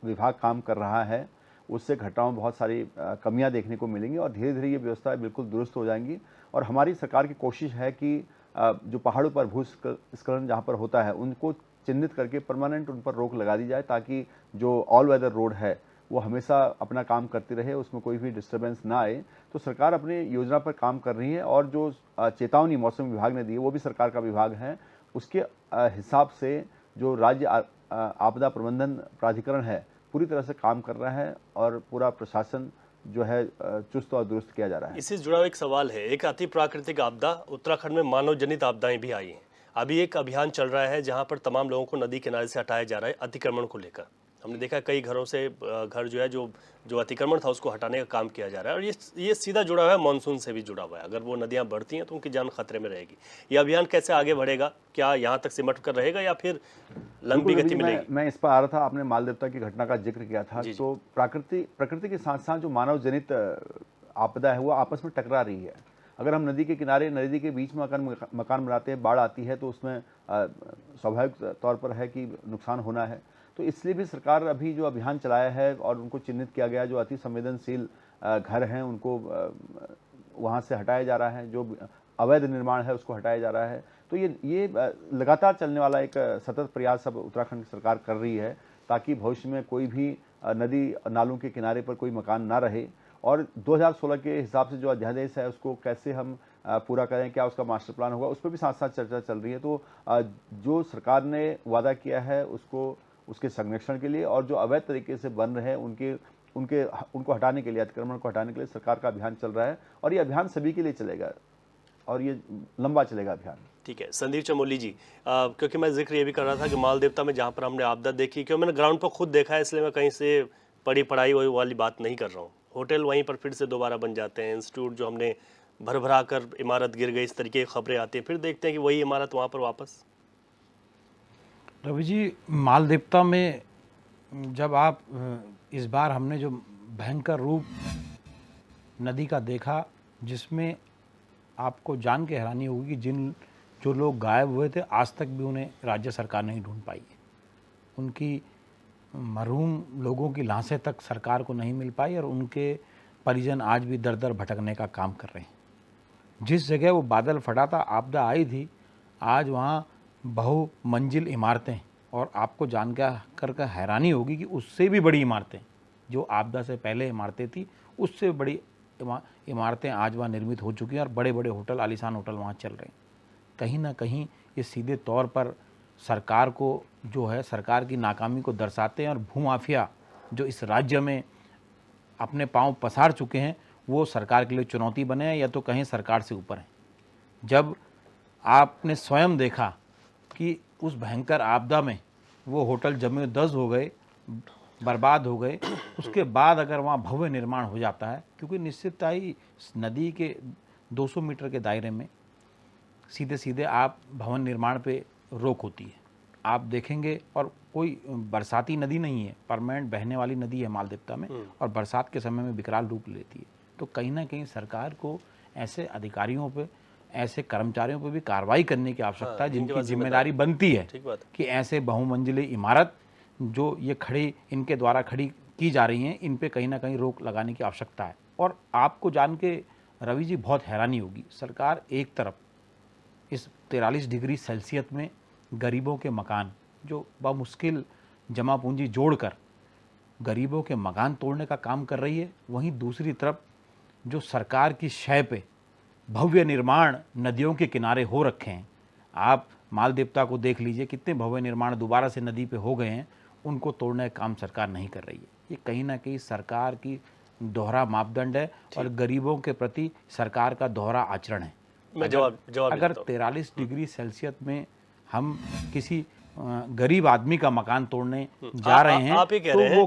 विभाग काम कर रहा है उससे घटनाओं में बहुत सारी कमियां देखने को मिलेंगी और धीरे धीरे ये व्यवस्था बिल्कुल दुरुस्त हो जाएंगी। और हमारी सरकार की कोशिश है कि जो पहाड़ों पर भूस्खलन जहाँ पर होता है उनको चिन्हित करके परमानेंट उन पर रोक लगा दी जाए, ताकि जो ऑल वेदर रोड है वो हमेशा अपना काम करती रहे, उसमें कोई भी डिस्टर्बेंस ना आए। तो सरकार अपनी योजना पर काम कर रही है और जो चेतावनी मौसम विभाग ने दी है वो भी सरकार का विभाग है, उसके हिसाब से जो राज्य आपदा प्रबंधन प्राधिकरण है पूरी तरह से काम कर रहा है और पूरा प्रशासन जो है चुस्त और दुरुस्त किया जा रहा है। इससे जुड़ा एक सवाल है, एक अति प्राकृतिक आपदा, उत्तराखंड में मानव जनित आपदाएं भी आई हैं। अभी एक अभियान चल रहा है जहां पर तमाम लोगों को नदी किनारे से हटाया जा रहा है अतिक्रमण को लेकर। हमने देखा कई घरों से घर जो है जो अतिक्रमण था उसको हटाने का काम किया जा रहा है। और ये सीधा जुड़ा हुआ है, मानसून से भी जुड़ा हुआ है। अगर वो नदियां बढ़ती हैं तो उनकी जान खतरे में रहेगी। ये अभियान कैसे आगे बढ़ेगा, क्या यहाँ तक सिमट कर रहेगा या फिर लंबी गति मिलेगी? मैं इस पर आ रहा था, आपने माल देवता की घटना का जिक्र किया था। तो प्रकृति के साथ साथ जो मानव जनित आपदा है वो आपस में टकरा रही है। अगर हम नदी के किनारे, नदी के बीच में अगर मकान बनाते हैं, बाढ़ आती है तो उसमें स्वाभाविक तौर पर है कि नुकसान होना है। तो इसलिए भी सरकार अभी जो अभियान चलाया है और उनको चिन्हित किया गया, जो अति संवेदनशील घर हैं उनको वहाँ से हटाया जा रहा है, जो अवैध निर्माण है उसको हटाया जा रहा है। तो ये लगातार चलने वाला एक सतत प्रयास अब उत्तराखंड की सरकार कर रही है, ताकि भविष्य में कोई भी नदी नालों के किनारे पर कोई मकान ना रहे। और 2016 के हिसाब से जो अध्यादेश है उसको कैसे हम पूरा करें, क्या उसका मास्टर प्लान होगा, उस पर भी साथ साथ चर्चा चल रही है। तो जो सरकार ने वादा किया है उसके संरक्षण के लिए और जो अवैध तरीके से बन रहे हैं उनको हटाने के लिए, अतिक्रमण को हटाने के लिए सरकार का अभियान चल रहा है। और ये अभियान सभी के लिए चलेगा और ये लंबा चलेगा अभियान। ठीक है संदीप चमोली जी, क्योंकि मैं जिक्र ये भी कर रहा था कि माल देवता में जहाँ पर हमने आपदा देखी, क्योंकि मैंने ग्राउंड पर खुद देखा है, इसलिए मैं कहीं से पढ़ी पढ़ाई वाली बात नहीं कर रहा हूँ। होटल वहीं पर फिर से दोबारा बन जाते हैं, इंस्टीट्यूट जो हमने भर कर इमारत गिर गई, इस तरीके की खबरें आती हैं, फिर देखते हैं कि वही इमारत वहाँ पर वापस। रवि जी, मालदेवता में जब आप इस बार हमने जो भयंकर रूप नदी का देखा, जिसमें आपको जान के हैरानी होगी कि जो लोग गायब हुए थे आज तक भी उन्हें राज्य सरकार नहीं ढूंढ पाई है। उनकी मरहूम लोगों की लाशें तक सरकार को नहीं मिल पाई और उनके परिजन आज भी दर दर भटकने का काम कर रहे हैं। जिस जगह वो बादल फटा था, आपदा आई थी, आज वहाँ बहुमंजिल इमारतें, और आपको जानकर हैरानी होगी कि उससे भी बड़ी इमारतें, जो आपदा से पहले इमारतें थी, उससे बड़ी इमारतें आज वहाँ निर्मित हो चुकी हैं और बड़े बड़े होटल, आलीशान होटल वहाँ चल रहे हैं। कहीं ना कहीं ये सीधे तौर पर सरकार को जो है, सरकार की नाकामी को दर्शाते हैं और भूमाफिया जो इस राज्य में अपने पांव पसार चुके हैं वो सरकार के लिए चुनौती बने हैं या तो कहीं सरकार से ऊपर हैं। जब आपने स्वयं देखा कि उस भयंकर आपदा में वो होटल जमे दस हो गए, बर्बाद हो गए, उसके बाद अगर वहाँ भव्य निर्माण हो जाता है, क्योंकि निश्चितता ही नदी के 200 मीटर के दायरे में सीधे सीधे आप भवन निर्माण पे रोक होती है। आप देखेंगे, और कोई बरसाती नदी नहीं है, परमानेंट बहने वाली नदी है मालदेवता में, और बरसात के समय में विकराल रूप लेती है। तो कहीं ना कहीं सरकार को ऐसे अधिकारियों पे, ऐसे कर्मचारियों पे भी कार्रवाई करने की आवश्यकता है, जिनकी जिम्मेदारी बनती है कि ऐसे बहुमंजिले इमारत जो ये खड़ी, इनके द्वारा खड़ी की जा रही हैं, इन पे कहीं ना कहीं रोक लगाने की आवश्यकता है। और आपको जान के रवि जी बहुत हैरानी होगी, सरकार एक तरफ इस 43 डिग्री सेल्सियस में गरीबों के मकान, जो बामुश्किल जमा पूंजी जोड़कर गरीबों के मकान तोड़ने का काम कर रही है, वहीं दूसरी तरफ जो सरकार की शय पे भव्य निर्माण नदियों के किनारे हो रखे हैं। आप मालदेवता को देख लीजिए, कितने भव्य निर्माण दोबारा से नदी पे हो गए हैं, उनको तोड़ने का काम सरकार नहीं कर रही है। ये कहीं ना कहीं सरकार की दोहरा मापदंड है और गरीबों के प्रति सरकार का दोहरा आचरण है। अगर 43 डिग्री सेल्सियस में हम किसी गरीब आदमी का मकान तोड़ने जा रहे हैं, तो वो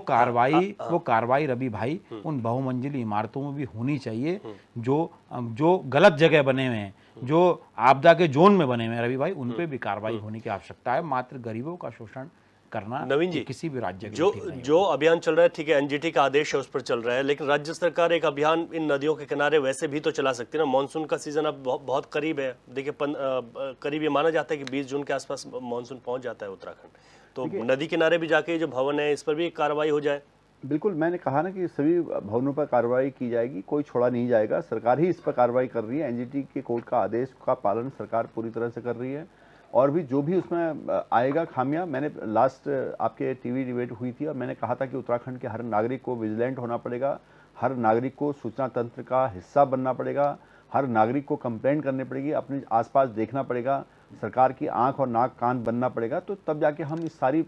कार्रवाई रवि भाई उन बहुमंजिली इमारतों में भी होनी चाहिए जो गलत जगह बने हुए हैं, जो आपदा के जोन में बने हुए हैं रवि भाई, उन पे भी कार्रवाई होने की आवश्यकता है। मात्र गरीबों का शोषण करना नवीन जी, किसी भी राज्य जो अभियान चल रहा है, ठीक है, एनजीटी का आदेश है उस पर चल रहा है, लेकिन राज्य सरकार एक अभियान इन नदियों के किनारे वैसे भी तो चला सकती है ना। मानसून का सीजन अब बहुत करीब है। देखिए, करीब ये माना जाता है कि 20 जून के आसपास मानसून पहुंच जाता है उत्तराखंड, तो नदी किनारे भी जाके जो भवन है, इस पर भी कार्रवाई हो जाए। बिल्कुल, मैंने कहा ना कि सभी भवनों पर कार्रवाई की जाएगी, कोई छोड़ा नहीं जाएगा। सरकार ही इस पर कार्रवाई कर रही है, एनजीटी के कोर्ट का आदेश का पालन सरकार पूरी तरह से कर रही है, और भी जो भी उसमें आएगा खामियां, मैंने लास्ट आपके टीवी डिबेट हुई थी और मैंने कहा था कि उत्तराखंड के हर नागरिक को विजिलेंट होना पड़ेगा, हर नागरिक को सूचना तंत्र का हिस्सा बनना पड़ेगा, हर नागरिक को कंप्लेंट करनी पड़ेगी, अपने आसपास देखना पड़ेगा, सरकार की आंख और नाक कान बनना पड़ेगा, तो तब जाके हम इस सारी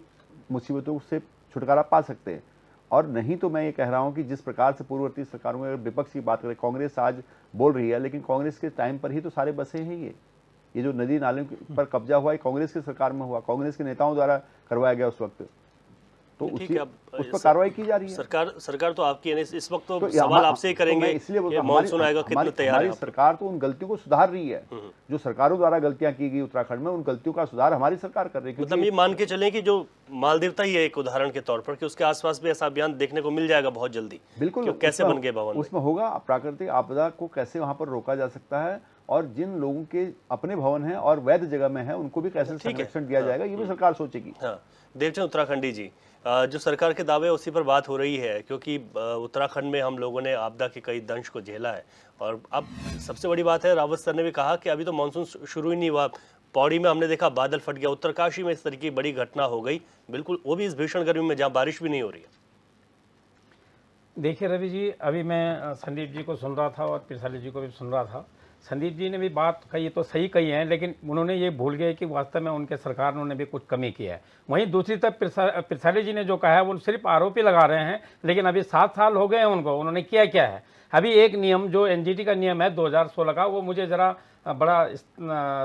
मुसीबतों से छुटकारा पा सकते हैं। और नहीं तो मैं ये कह रहा हूँ कि जिस प्रकार से पूर्ववर्ती सरकारों में, अगर विपक्ष की बात करें, कांग्रेस आज बोल रही है, लेकिन कांग्रेस के टाइम पर ही तो सारे बसे हैं। ये जो नदी नालों पर कब्जा हुआ है कांग्रेस की सरकार में हुआ, कांग्रेस के नेताओं द्वारा करवाया गया उस वक्त, तो उस पर कार्रवाई की जा रही है। सरकार तो आपकी है, इस वक्त तो सवाल आपसे ही करेंगे, इसलिए मानसून आएगा, कितने तैयार है सरकार? तो उन गलतियों को सुधार रही है, जो सरकारों द्वारा गलतियां की गई उत्तराखंड में, उन गलतियों का सुधार हमारी सरकार कर रही है। मतलब ये मान के चलें कि जो मालदेवता ही है एक उदाहरण के तौर पर, कि उसके आसपास भी ऐसा अभियान देखने को मिल जाएगा बहुत जल्दी। बिल्कुल, कैसे बन गए भवन, उसमें होगा प्राकृतिक आपदा को कैसे वहां पर रोका जा सकता है, और जिन लोगों के अपने भवन हैं और वैध जगह में है, उनको भी कैसे संरक्षण दिया जाएगा, ये भी सरकार सोचेगी। देवचंद उत्तराखंडी जी, जो सरकार के दावे उसी पर बात हो रही है, क्योंकि उत्तराखंड में हम लोगों ने आपदा के कई दंश को झेला है, और अब सबसे बड़ी बात है, रावत सर ने भी कहा कि अभी तो मानसून शुरू ही नहीं हुआ। पौड़ी में हमने देखा बादल फट गया, उत्तरकाशी में इस तरह की बड़ी घटना हो गई, बिल्कुल वो भी इस भीषण गर्मी में जहाँ बारिश भी नहीं हो रही है। देखिए रवि जी, अभी मैं संदीप जी को सुन रहा था और पिरसाली जी को भी सुन रहा था। संदीप जी ने भी बात कही तो सही कही है, लेकिन उन्होंने ये भूल गए कि वास्तव में उनके सरकार ने भी कुछ कमी की है। वहीं दूसरी तरफ पिरसाली जी ने जो कहा है वो सिर्फ आरोपी लगा रहे हैं, लेकिन अभी 7 साल हो गए हैं उनको, उन्होंने किया क्या है। अभी एक नियम जो एनजीटी का नियम है 2016 का, वो मुझे ज़रा बड़ा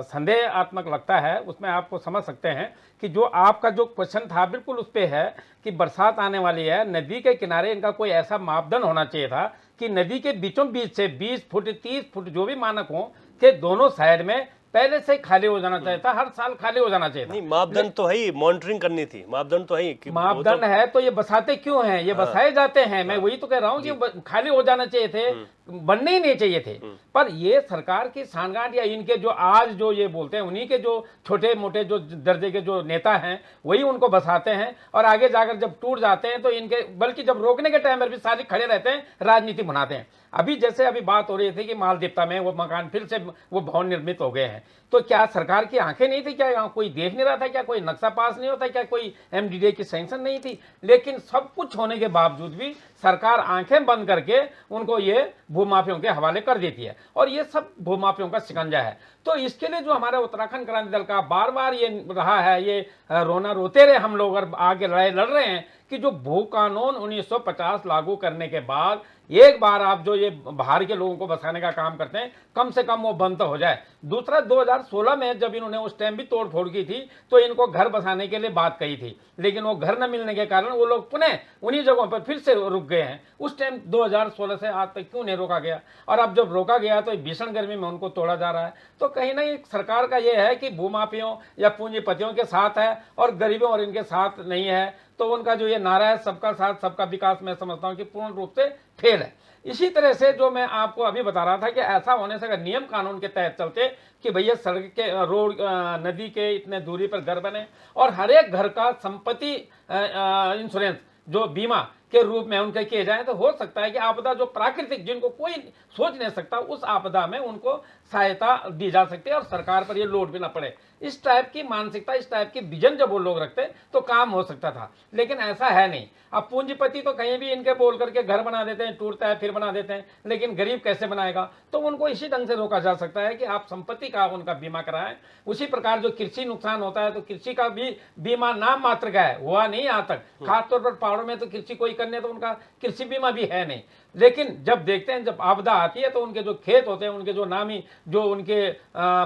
संदेहात्मक लगता है। उसमें आपको समझ सकते हैं कि जो आपका जो क्वेश्चन था बिल्कुल उस पर है कि बरसात आने वाली है, नदी के किनारे इनका कोई ऐसा मापदंड होना चाहिए था कि नदी के बीचों बीच से 20 फुट 30 फुट जो भी मानक हों के दोनों साइड में पहले से खाली हो जाना चाहिए था, हर साल खाली हो जाना चाहिए था। नहीं, मापदंड तो है ही, मॉनिटरिंग करनी थी, मापदंड तो है ही कि मापदंड है तो ये बसाते क्यों हैं? ये बसाए जाते हैं। मैं वही तो कह रहा हूँ कि खाली हो जाना चाहिए थे, बनने ही नहीं चाहिए थे। पर ये सरकार की सांठगांठ या इनके जो आज जो ये बोलते हैं, उन्हीं के जो छोटे मोटे जो दर्जे के जो नेता हैं वही उनको बसाते हैं, और आगे जाकर जब टूट जाते हैं तो इनके, बल्कि जब रोकने के टाइम पर भी सारे खड़े रहते हैं, राजनीति बनाते हैं। अभी जैसे अभी बात हो रही थी कि मालदीप्ता में वो मकान फिर से वो भवन निर्मित हो गए हैं, तो क्या सरकार की आंखें नहीं थी? क्या यहाँ कोई देख नहीं रहा था? क्या कोई नक्शा पास नहीं होता? क्या कोई एमडीडीए की सैंक्शन नहीं थी? लेकिन सब कुछ होने के बावजूद भी सरकार आंखें बंद करके उनको ये भूमाफियों के हवाले कर देती है, और ये सब भूमाफियों का शिकंजा है। तो इसके लिए जो हमारा उत्तराखंड क्रांति दल का बार बार ये रहा है, ये रोना रोते रहे हम लोग और आगे लड़ाई लड़ रहे हैं कि जो भू कानून 1950 लागू करने के बाद एक बार आप जो ये बाहर के लोगों को बसाने का काम करते हैं, कम से कम वो बंद तो हो जाए। दूसरा, 2016 में जब इन्होंने उस टाइम भी तोड़ फोड़ की थी तो इनको घर बसाने के लिए बात कही थी, लेकिन वो घर न मिलने के कारण वो लोग पुनः उन्हीं जगहों पर फिर से रुक गए हैं। उस टाइम 2016 से आज तक क्यों नहीं रोका गया? और अब जब रोका गया तो भीषण गर्मी में उनको तोड़ा जा रहा है। तो कहीं ना कहीं सरकार का ये है कि भूमाफियों या पूंजीपतियों के साथ है और गरीबों और इनके साथ नहीं है। तो उनका जो ये नारा है सबका साथ सबका विकास, मैं समझता हूं कि पूर्ण रूप से फेल है। इसी तरह से जो मैं आपको अभी बता रहा था कि ऐसा होने से अगर नियम कानून के तहत चलते कि भैया सड़क के रोड नदी के इतने दूरी पर घर बने और हर एक घर का संपत्ति इंश्योरेंस जो बीमा के रूप में उनके किए जाए, तो हो सकता है कि आपदा जो प्राकृतिक जिनको कोई सोच नहीं सकता, उस आपदा में उनको सहायता दी जा सकती है और सरकार पर ये लोड भी ना पड़े। इस टाइप की मानसिकता, इस टाइप की विजन जब वो लोग रखते तो काम हो सकता था, लेकिन ऐसा है नहीं। अब पूंजीपति तो कहीं भी इनके बोल करके घर बना देते हैं, टूटता है फिर बना देते हैं, लेकिन गरीब कैसे बनाएगा? तो उनको इसी ढंग से रोका जा सकता है कि आप संपत्ति का उनका बीमा कराएं। उसी प्रकार जो कृषि नुकसान होता है तो कृषि का भी बीमा नाम मात्र का है, हुआ नहीं आज तक। खासतौर पर पहाड़ों में तो कृषि कोई करने तो उनका कृषि बीमा भी है नहीं। लेकिन जब देखते हैं जब आपदा आती है तो उनके जो खेत होते हैं, उनके जो नामी जो उनके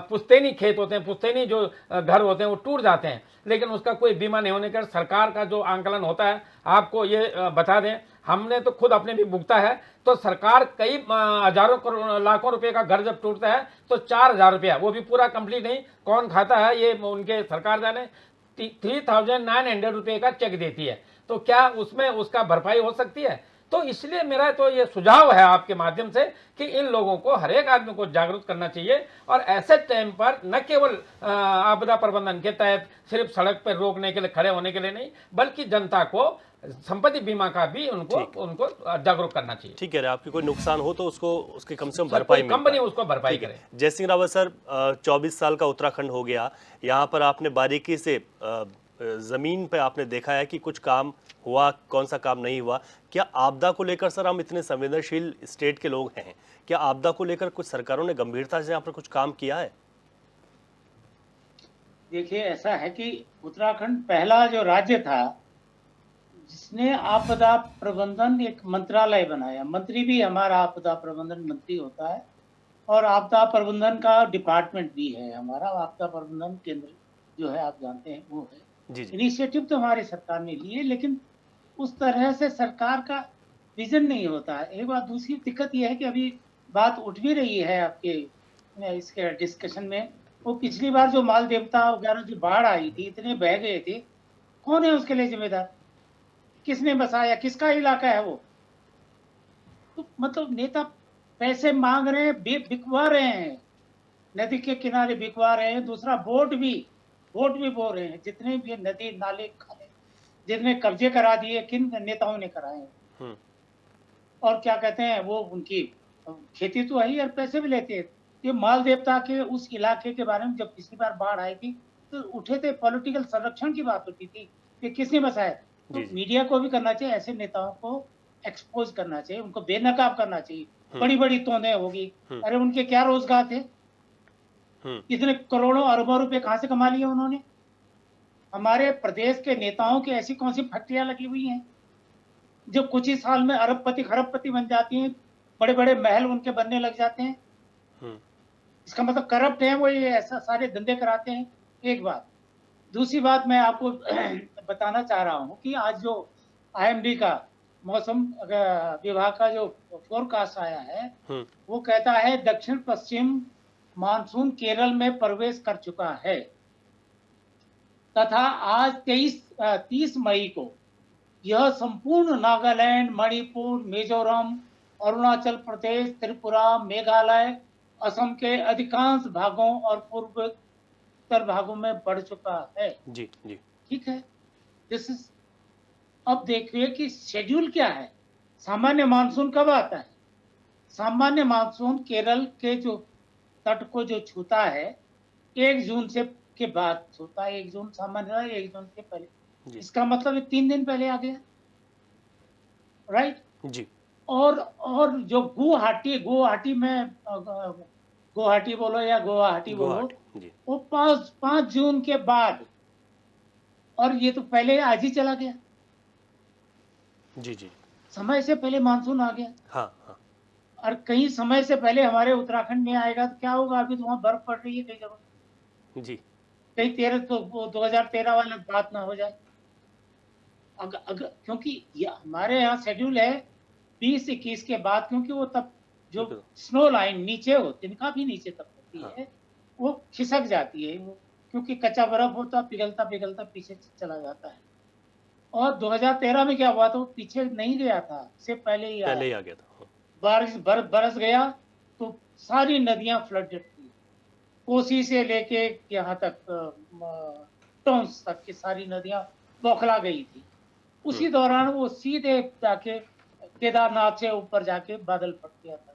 पुश्तैनी खेत होते हैं, पुश्तैनी जो घर होते हैं वो टूट जाते हैं, लेकिन उसका कोई बीमा नहीं होने का सरकार का जो आंकलन होता है, आपको ये बता दें, हमने तो खुद अपने भी भुगता है। तो सरकार कई हजारों लाखों रुपए का घर जब टूटता है तो 4,000 रुपया, वो भी पूरा कंप्लीट नहीं, कौन खाता है ये उनके सरकार जाने, 3,900 रुपये का चेक देती है। तो क्या उसमें उसका भरपाई हो सकती है? तो इसलिए मेरा तो ये सुझाव है आपके माध्यम से कि इन लोगों को, हर एक आदमी को जागरूक करना चाहिए और ऐसे टाइम पर न केवल आपदा प्रबंधन के तहत सिर्फ सड़क पर रोकने के लिए, खड़े होने के लिए नहीं, बल्कि जनता को संपत्ति बीमा का भी उनको जागरूक करना चाहिए। ठीक है, आपकी कोई नुकसान हो तो उसको उसके कम से कम भरपाई मिल कंपनी उसको भरपाई करे। जय सिंह रावत सर, 24 साल का उत्तराखंड हो गया, यहाँ पर आपने बारीकी से जमीन पे आपने देखा है कि कुछ काम हुआ, कौन सा काम नहीं हुआ। क्या आपदा को लेकर, सर हम इतने संवेदनशील स्टेट के लोग हैं, क्या आपदा को लेकर कुछ सरकारों ने गंभीरता से यहाँ पर कुछ काम किया है? देखिए, ऐसा है कि उत्तराखंड पहला जो राज्य था जिसने आपदा प्रबंधन एक मंत्रालय बनाया। मंत्री भी हमारा आपदा प्रबंधन मंत्री होता है और आपदा प्रबंधन का डिपार्टमेंट भी है हमारा, आपदा प्रबंधन केंद्र जो है आप जानते हैं वो है। इनिशिएटिव तो हमारी सरकार ने लिए, लेकिन उस तरह से सरकार का विजन नहीं होता है। एक बात, दूसरी दिक्कत यह है कि अभी बात उठ भी रही है आपके इसके डिस्कशन में, वो पिछली बार जो माल देवता वगैरह जो बाढ़ आई थी, इतने बह गए थे, कौन है उसके लिए जिम्मेदार? किसने बसाया? किसका इलाका है वो? तो मतलब नेता पैसे मांग रहे हैं, बिकवा रहे हैं, नदी के किनारे बिकवा रहे हैं। दूसरा, वोट भी बोल रहे हैं। जितने भी नदी नाले खाले जितने कब्जे करा दिए, किन नेताओं ने कराए हैं? और क्या कहते हैं, वो उनकी खेती तो है और पैसे भी लेते हैं। ये माल देवता के उस इलाके के बारे में जब पिछली बार बाढ़ आई थी तो उठे थे, पॉलिटिकल संरक्षण की बात होती थी कि किसने बसाया। तो मीडिया को भी करना चाहिए, ऐसे नेताओं को एक्सपोज करना चाहिए, उनको बेनकाब करना चाहिए। बड़ी बड़ी तोंदें होगी, अरे उनके क्या रोजगार थे? इतने करोड़ों अरबों रुपए कहां से कमा लिए उन्होंने? हमारे प्रदेश के नेताओं की ऐसी कौन सी फैक्ट्रियां लगी हुई हैं जो कुछ ही साल में अरबपति खरबपति बन जाती हैं, बड़े बड़े महल उनके बनने लग जाते हैं? इसका मतलब करप्ट है वो, ये ऐसा सारे धंधे कराते हैं। एक बात। दूसरी बात मैं आपको बताना चाह रहा हूं कि आज जो IMD का मौसम विभाग का जो फोरकास्ट आया है, वो कहता है दक्षिण पश्चिम मानसून केरल में प्रवेश कर चुका है तथा आज 30 मई को यह संपूर्ण नागालैंड, मणिपुर, मिजोरम, अरुणाचल प्रदेश, त्रिपुरा, मेघालय, असम के अधिकांश भागों और पूर्वोत्तर भागों में बढ़ चुका है। जी जी ठीक है, दिस इज, अब देखिए कि शेड्यूल क्या है। सामान्य मानसून कब आता है? सामान्य मानसून केरल के जो तट को जो छूता है 1 जून से के बाद छूता है। 1 जून सामान्य, 1 जून के पहले। जी इसका मतलब है 3 दिन पहले आ गया, राइट। जी और जो गुवाहाटी में गुवाहाटी बोलो या गुवाहाटी बोलो, गुवाहाटी जी वो 5 जून के बाद, और ये तो पहले आज ही चला गया, जी जी समय से पहले मानसून आ गया। हाँ हाँ और कहीं समय से पहले हमारे उत्तराखंड में आएगा तो क्या होगा? अभी तो वहाँ बर्फ पड़ रही है कई जगह, जी कहीं 13 तो वो 2013 वाला बात ना हो जाए। अगर क्योंकि ये हमारे यहाँ शेड्यूल है 20-21 के बाद, क्योंकि वो तब जो बिल्कुल। स्नो लाइन नीचे हो, तिनका भी नीचे तक होती हाँ। है, वो खिसक जाती है, वो क्योंकि कच्चा बर्फ होता पिघलता पिघलता पीछे चला जाता है। और 2013 में क्या हुआ था? वो पीछे नहीं गया था, से पहले ही पहले ही आया। आ गया था। हाँ। बारिश बरस गया तो सारी नदियां फ्लडेड थी, कोसी से लेके यहाँ तक टोंस तक की सारी नदियां बौखला गई थी। उसी दौरान वो सीधे जाके केदारनाथ से ऊपर जाके बादल फट गया था।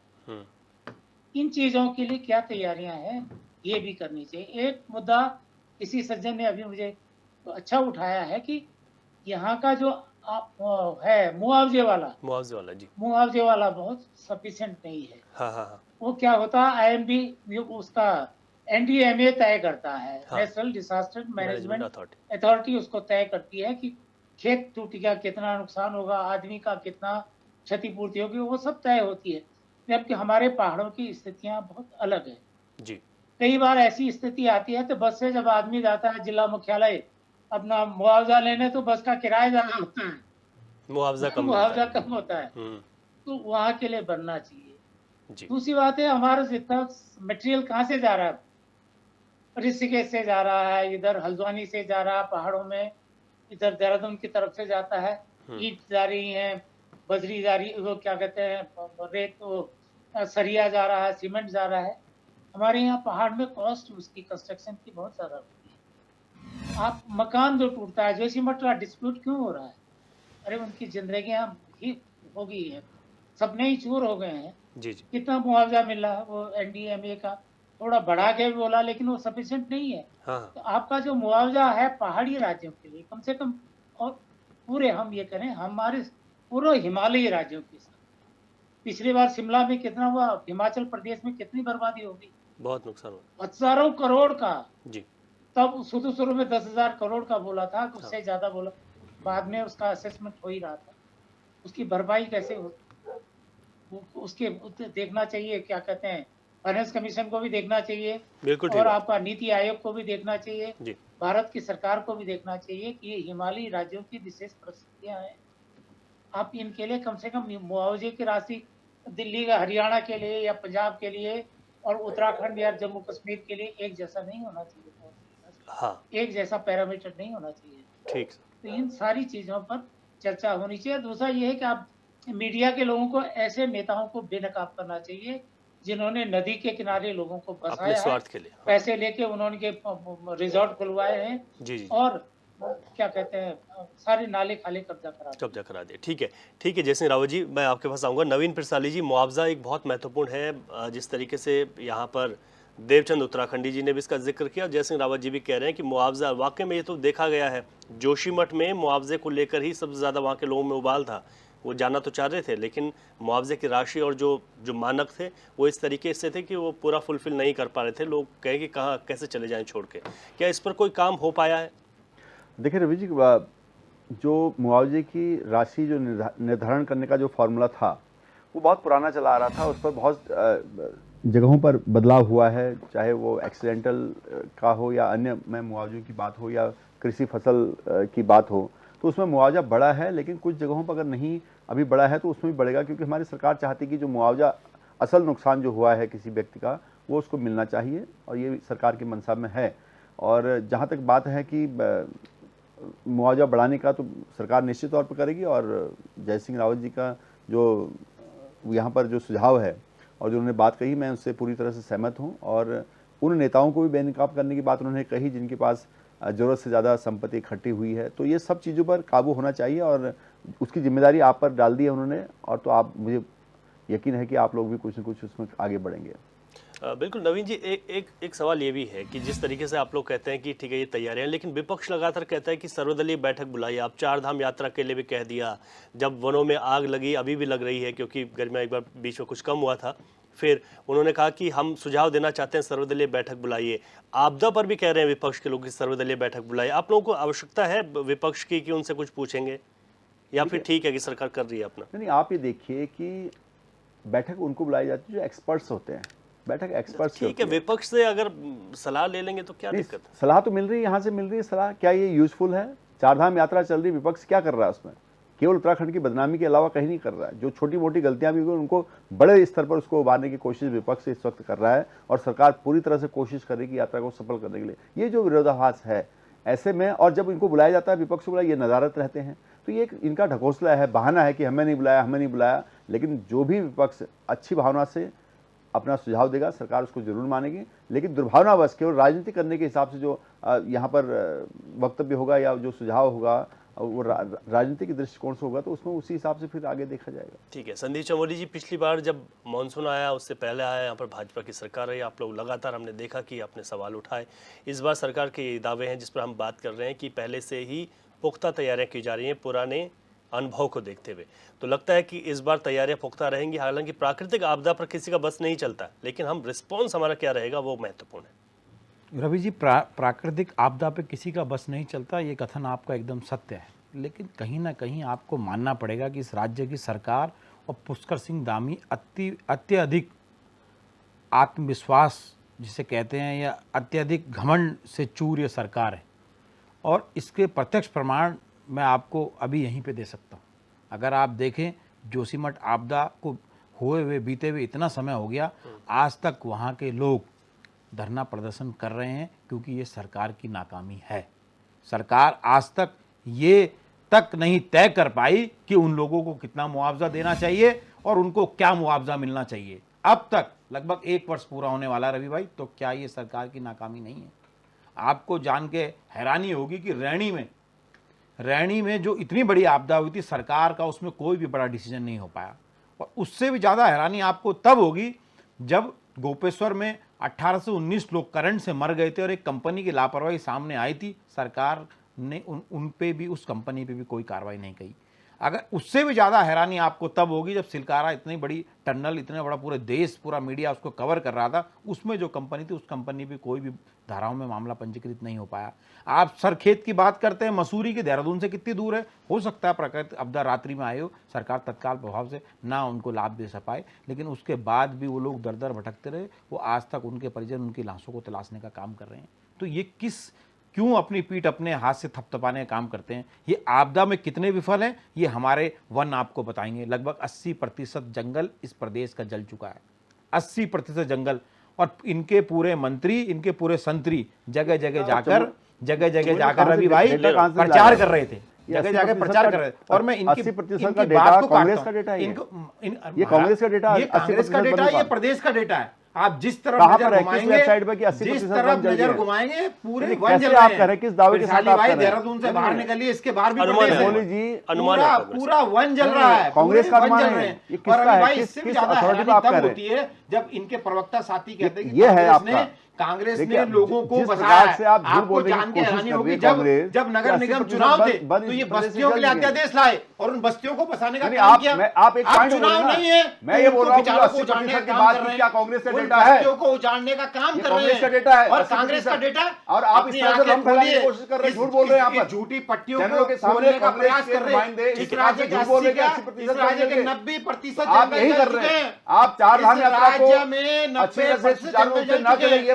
इन चीजों के लिए क्या तैयारियां हैं, ये भी करनी चाहिए। एक मुद्दा किसी सज्जन ने अभी मुझे अच्छा उठाया है कि यहाँ का जो है मुआवजे वाला जी मुआवजे वाला बहुत सफिशिएंट नहीं है। हाँ हाँ हाँ वो क्या होता है, आईएमडी उसका एनडीएमए तय करता है, हाँ। National disaster management authority authority उसको तय करती है कि खेत टूट गया कितना नुकसान होगा, आदमी का कितना क्षतिपूर्ति होगी, वो सब तय होती है। जबकि हमारे पहाड़ों की स्थितियां बहुत अलग है। जी कई बार ऐसी स्थिति आती है तो बस से जब आदमी जाता है जिला मुख्यालय अपना मुआवजा लेने, तो बस का किराया ज्यादा होता है, मुआवजा कम मुआवजा मिलता है। कम होता है, हम्म, तो वहां के लिए बनना चाहिए। जी दूसरी बात है, हमारा जितना मटेरियल कहाँ से जा रहा है? ऋषिकेश से जा रहा है, इधर हल्द्वानी से जा रहा है पहाड़ों में, इधर देहरादून की तरफ से जाता है, ईंट जा रही है, बजरी जा रही, वो क्या कहते हैं रेत, वो सरिया जा रहा है, सीमेंट जा रहा है। हमारे यहाँ पहाड़ में कॉस्ट उसकी कंस्ट्रक्शन की बहुत ज्यादा होती है। आप मकान जो टूटता है, जोशीमठ का डिस्प्यूट क्यों हो रहा है? अरे उनकी जिंदगियां ही हो गई है, सपने ही चूर हो गए हैं। जी जी कितना मुआवजा मिल रहा है? वो एनडीएमए का थोड़ा बढ़ा के भी बोला, लेकिन वो सफिशिएंट नहीं है। हाँ तो हाँ आपका जो मुआवजा है पहाड़ी राज्यों के लिए कम से कम, और पूरे हम ये करें हमारे पूरे हिमालयी राज्यों के साथ, पिछली बार शिमला में कितना हुआ, हिमाचल प्रदेश में कितनी बर्बादी होगी, बहुत नुकसान हुआ। हजारों करोड़ का। जी तब शुरू में 10,000 करोड़ का बोला था, उससे हाँ। ज्यादा बोला, बाद में उसका असेसमेंट हो ही रहा था। उसकी भरपाई कैसे हो, उसके देखना चाहिए, क्या कहते हैं, फाइनेंस कमीशन को भी देखना चाहिए, बिल्कुल ठीक और बात। आपका नीति आयोग को भी देखना चाहिए, जी भारत की सरकार को भी देखना चाहिए कि ये हिमालयी राज्यों की विशेष परिस्थितियां हैं। आप इनके लिए कम से कम मुआवजे की राशि दिल्ली का, हरियाणा के लिए या पंजाब के लिए और उत्तराखंड या जम्मू कश्मीर के लिए एक जैसा नहीं होना चाहिए, हाँ एक जैसा पैरामीटर नहीं होना चाहिए। ठीक। तो इन सारी चीजों पर चर्चा होनी चाहिए। दूसरा ये है कि आप मीडिया के लोगों को ऐसे नेताओं को बेनकाब करना चाहिए जिन्होंने नदी के किनारे लोगों को अपने बसाया है, स्वार्थ के लिए। हाँ। पैसे लेके उन्होंने रिजॉर्ट खुलवाए हैं, जी जी और क्या कहते हैं सारे नाले खाले कब्जा करा दिया। ठीक है जयसिंह रावत जी, मैं आपके पास आऊँगा। नवीन प्रसाली जी, मुआवजा एक बहुत महत्वपूर्ण है, जिस तरीके से यहाँ पर देवचंद उत्तराखंडी जी ने भी इसका जिक्र किया, जयसिंह रावत जी भी कह रहे हैं कि मुआवजा वाकई में ये तो देखा गया है, जोशीमठ में मुआवजे को लेकर ही सबसे ज़्यादा वहाँ के लोगों में उबाल था। वो जाना तो चाह रहे थे, लेकिन मुआवजे की राशि और जो मानक थे वो इस तरीके से थे कि वो पूरा फुलफिल नहीं कर पा रहे थे। लोग कहें कि कहाँ कैसे चले जाएं छोड़ के। क्या इस पर कोई काम हो पाया है? देखिए रवि जी, जो मुआवजे की राशि जो निर्धारण करने का जो फॉर्मूला था वो बहुत पुराना चला आ रहा था। उस पर बहुत जगहों पर बदलाव हुआ है, चाहे वो एक्सीडेंटल का हो या अन्य में मुआवजे की बात हो या कृषि फसल की बात हो, तो उसमें मुआवजा बढ़ा है। लेकिन कुछ जगहों पर अगर नहीं अभी बढ़ा है तो उसमें भी बढ़ेगा, क्योंकि हमारी सरकार चाहती है कि जो मुआवजा असल नुकसान जो हुआ है किसी व्यक्ति का वो उसको मिलना चाहिए और ये सरकार की मंशा में है। और जहाँ तक बात है कि मुआवजा बढ़ाने का, तो सरकार निश्चित तौर पर करेगी। और जय सिंह रावत जी का जो यहाँ पर जो सुझाव है और जो उन्होंने बात कही, मैं उससे पूरी तरह से सहमत हूँ। और उन नेताओं को भी बेनकाब करने की बात उन्होंने कही जिनके पास ज़रूरत से ज़्यादा संपत्ति इकट्ठी हुई है। तो ये सब चीज़ों पर काबू होना चाहिए और उसकी जिम्मेदारी आप पर डाल दी है उन्होंने। और तो आप, मुझे यकीन है कि आप लोग भी कुछ न कुछ उसमें आगे बढ़ेंगे। बिल्कुल नवीन जी, एक सवाल ये भी है कि जिस तरीके से आप लोग कहते हैं कि ठीक है ये तैयारियां, लेकिन विपक्ष लगातार कहता है कि सर्वदलीय बैठक बुलाई। आप 4 धाम यात्रा के लिए भी कह दिया, जब वनों में आग लगी, अभी भी लग रही है क्योंकि गर्मियां एक बार बीच में कुछ कम हुआ था, फिर उन्होंने कहा कि हम सुझाव देना चाहते हैं, सर्वदलीय बैठक बुलाइए। आपदा पर भी कह रहे हैं विपक्ष के लोग कि सर्वदलीय बैठक बुलाइए। आप लोगों को आवश्यकता है विपक्ष की कि उनसे कुछ पूछेंगे, या फिर ठीक है कि सरकार कर रही है अपना? नहीं, आप ये देखिए कि बैठक उनको बुलाई जाती है जो एक्सपर्ट्स होते हैं। बैठक एक्सपर्ट्स, ठीक है, विपक्ष से अगर सलाह ले लेंगे तो क्या दिक्कत है? सलाह तो मिल रही है, यहाँ से मिल रही है सलाह। क्या ये यूजफुल है? 4 धाम यात्रा चल रही है, विपक्ष क्या कर रहा है उसमें? केवल उत्तराखंड की बदनामी के अलावा कहीं नहीं कर रहा है। जो छोटी मोटी गलतियां भी हुई उनको बड़े स्तर पर उसको उबारने की कोशिश विपक्ष इस वक्त कर रहा है। और सरकार पूरी तरह से कोशिश कर रही है कि यात्रा को सफल करने के लिए। ये जो विरोधाभास है ऐसे में, और जब इनको बुलाया जाता है, विपक्ष को बुलाया, ये नदारत रहते हैं। तो ये इनका ढकोसला है, बहाना है कि हमें नहीं बुलाया, हमें नहीं बुलाया। लेकिन जो भी विपक्ष अच्छी भावना से अपना सुझाव देगा, सरकार उसको जरूर मानेगी। लेकिन दुर्भावनावश केवल राजनीति करने के हिसाब से जो यहाँ पर वक्तव्य होगा या जो सुझाव होगा वो राजनीतिक दृष्टिकोण से होगा, तो उसमें उसी हिसाब से फिर आगे देखा जाएगा। ठीक है। संदीप चमोली जी, पिछली बार जब मानसून आया उससे पहले आया, यहाँ पर भाजपा की सरकार रही, आप लोग लगातार हमने देखा कि आपने सवाल उठाए। इस बार सरकार के ये दावे हैं जिस पर हम बात कर रहे हैं कि पहले से ही पुख्ता तैयारियां की जा रही हैं पुराने अनुभव को देखते हुए। तो लगता है कि इस बार तैयारियां पुख्ता रहेंगी। हालांकि प्राकृतिक आपदा पर किसी का बस नहीं चलता, लेकिन हम रिस्पॉन्स हमारा क्या रहेगा वो महत्वपूर्ण है। रवि जी, प्राकृतिक आपदा पे किसी का बस नहीं चलता, ये कथन आपका एकदम सत्य है। लेकिन कहीं ना कहीं आपको मानना पड़ेगा कि इस राज्य की सरकार और पुष्कर सिंह धामी अत्यधिक आत्मविश्वास जिसे कहते हैं, या अत्यधिक घमंड से चूर ये सरकार है। और इसके प्रत्यक्ष प्रमाण मैं आपको अभी यहीं पे दे सकता हूँ। अगर आप देखें, जोशीमठ आपदा को हुए हुए बीते हुए इतना समय हो गया, आज तक वहाँ के लोग धरना प्रदर्शन कर रहे हैं, क्योंकि ये सरकार की नाकामी है। सरकार आज तक ये तक नहीं तय कर पाई कि उन लोगों को कितना मुआवजा देना चाहिए और उनको क्या मुआवजा मिलना चाहिए। अब तक लगभग 1 वर्ष पूरा होने वाला रवि भाई, तो क्या ये सरकार की नाकामी नहीं है? आपको जान के हैरानी होगी कि रैणी में जो इतनी बड़ी आपदा हुई थी, सरकार का उसमें कोई भी बड़ा डिसीजन नहीं हो पाया। और उससे भी ज़्यादा हैरानी आपको तब होगी जब गोपेश्वर में 18 से 19 लोग करंट से मर गए थे और एक कंपनी की लापरवाही सामने आई थी। सरकार ने उन पे भी, उस कंपनी पे भी कोई कार्रवाई नहीं की। अगर उससे भी ज़्यादा हैरानी आपको तब होगी जब सिलकारा इतनी बड़ी टनल, इतना बड़ा पूरे देश, पूरा मीडिया उसको कवर कर रहा था, उसमें जो कंपनी थी उस कंपनी पे कोई भी धाराओं में मामला पंजीकृत नहीं हो पाया। आप सरखेत की बात करते हैं, मसूरी के देहरादून से कितनी दूर है? हो सकता है प्राकृतिक आपदा रात्रि में आए हो, सरकार तत्काल प्रभाव से ना उनको लाभ दे पाए, लेकिन उसके बाद भी वो लोग दर दर भटकते रहे। वो आज तक उनके परिजन उनकी लाशों को तलाशने का काम कर रहे हैं। तो ये क्यों अपनी पीठ अपने हाथ से थपथपाने का काम करते हैं? ये आपदा में कितने विफल हैं ये हमारे वन आपको बताएंगे। लगभग 80% जंगल इस प्रदेश का जल चुका है, 80% जंगल। और इनके पूरे मंत्री, इनके पूरे संतरी जगह जगह जाकर रवि भाई प्रचार कर रहे थे, जगह जगह प्रचार कर रहे थे। और मैं इनकी 80% का डेटा कांग्रेस का डेटा है। ये कांग्रेस का डेटा, ये कांग्रेस का डेटा, ये प्रदेश का डेटा है। आप जिस तरफ नजर घुमाएंगे, जिस तरफ नजर घुमाएंगे, पूरे वन जल रहे हैं। किस दावे के साथ भाई देहरादून से बाहर निकलिए, इसके बाहर भी अनुमान पूरा वन जल रहा है, कांग्रेस का अनुमान है। और भाई इससे भी ज्यादा हैरानी तब होती है जब इनके प्रवक्ता साथी कहते हैं कि कांग्रेस ने लोगों को बसाया। आपको जान के हैरानी होगी, जब नगर निगम चुनाव थे तो ये बस्तियों के लिए अध्यादेश लाए और उन बस्तियों को बसाने का काम किया। आप एक पॉइंट चुनाव नहीं है, मैं ये बोल रहा हूं कि 80% के बाद क्या कांग्रेस का डेटा है? बस्तियों को उजाड़ने का काम कर रहे हैं डेटा है और कांग्रेस का डेटा। और आप इस तरह से हम फैलाने की कोशिश कर रहे हैं, झूठ बोल रहे हैं। यहाँ पर झूठी पट्टियों चैनलों के सामने का प्रयास कर रहे हैं। इस राज्य के 90% आप यही कर रहे हैं। आप 4 धाम यात्रा को अच्छे से सुचारू रूप से न चलेंगे,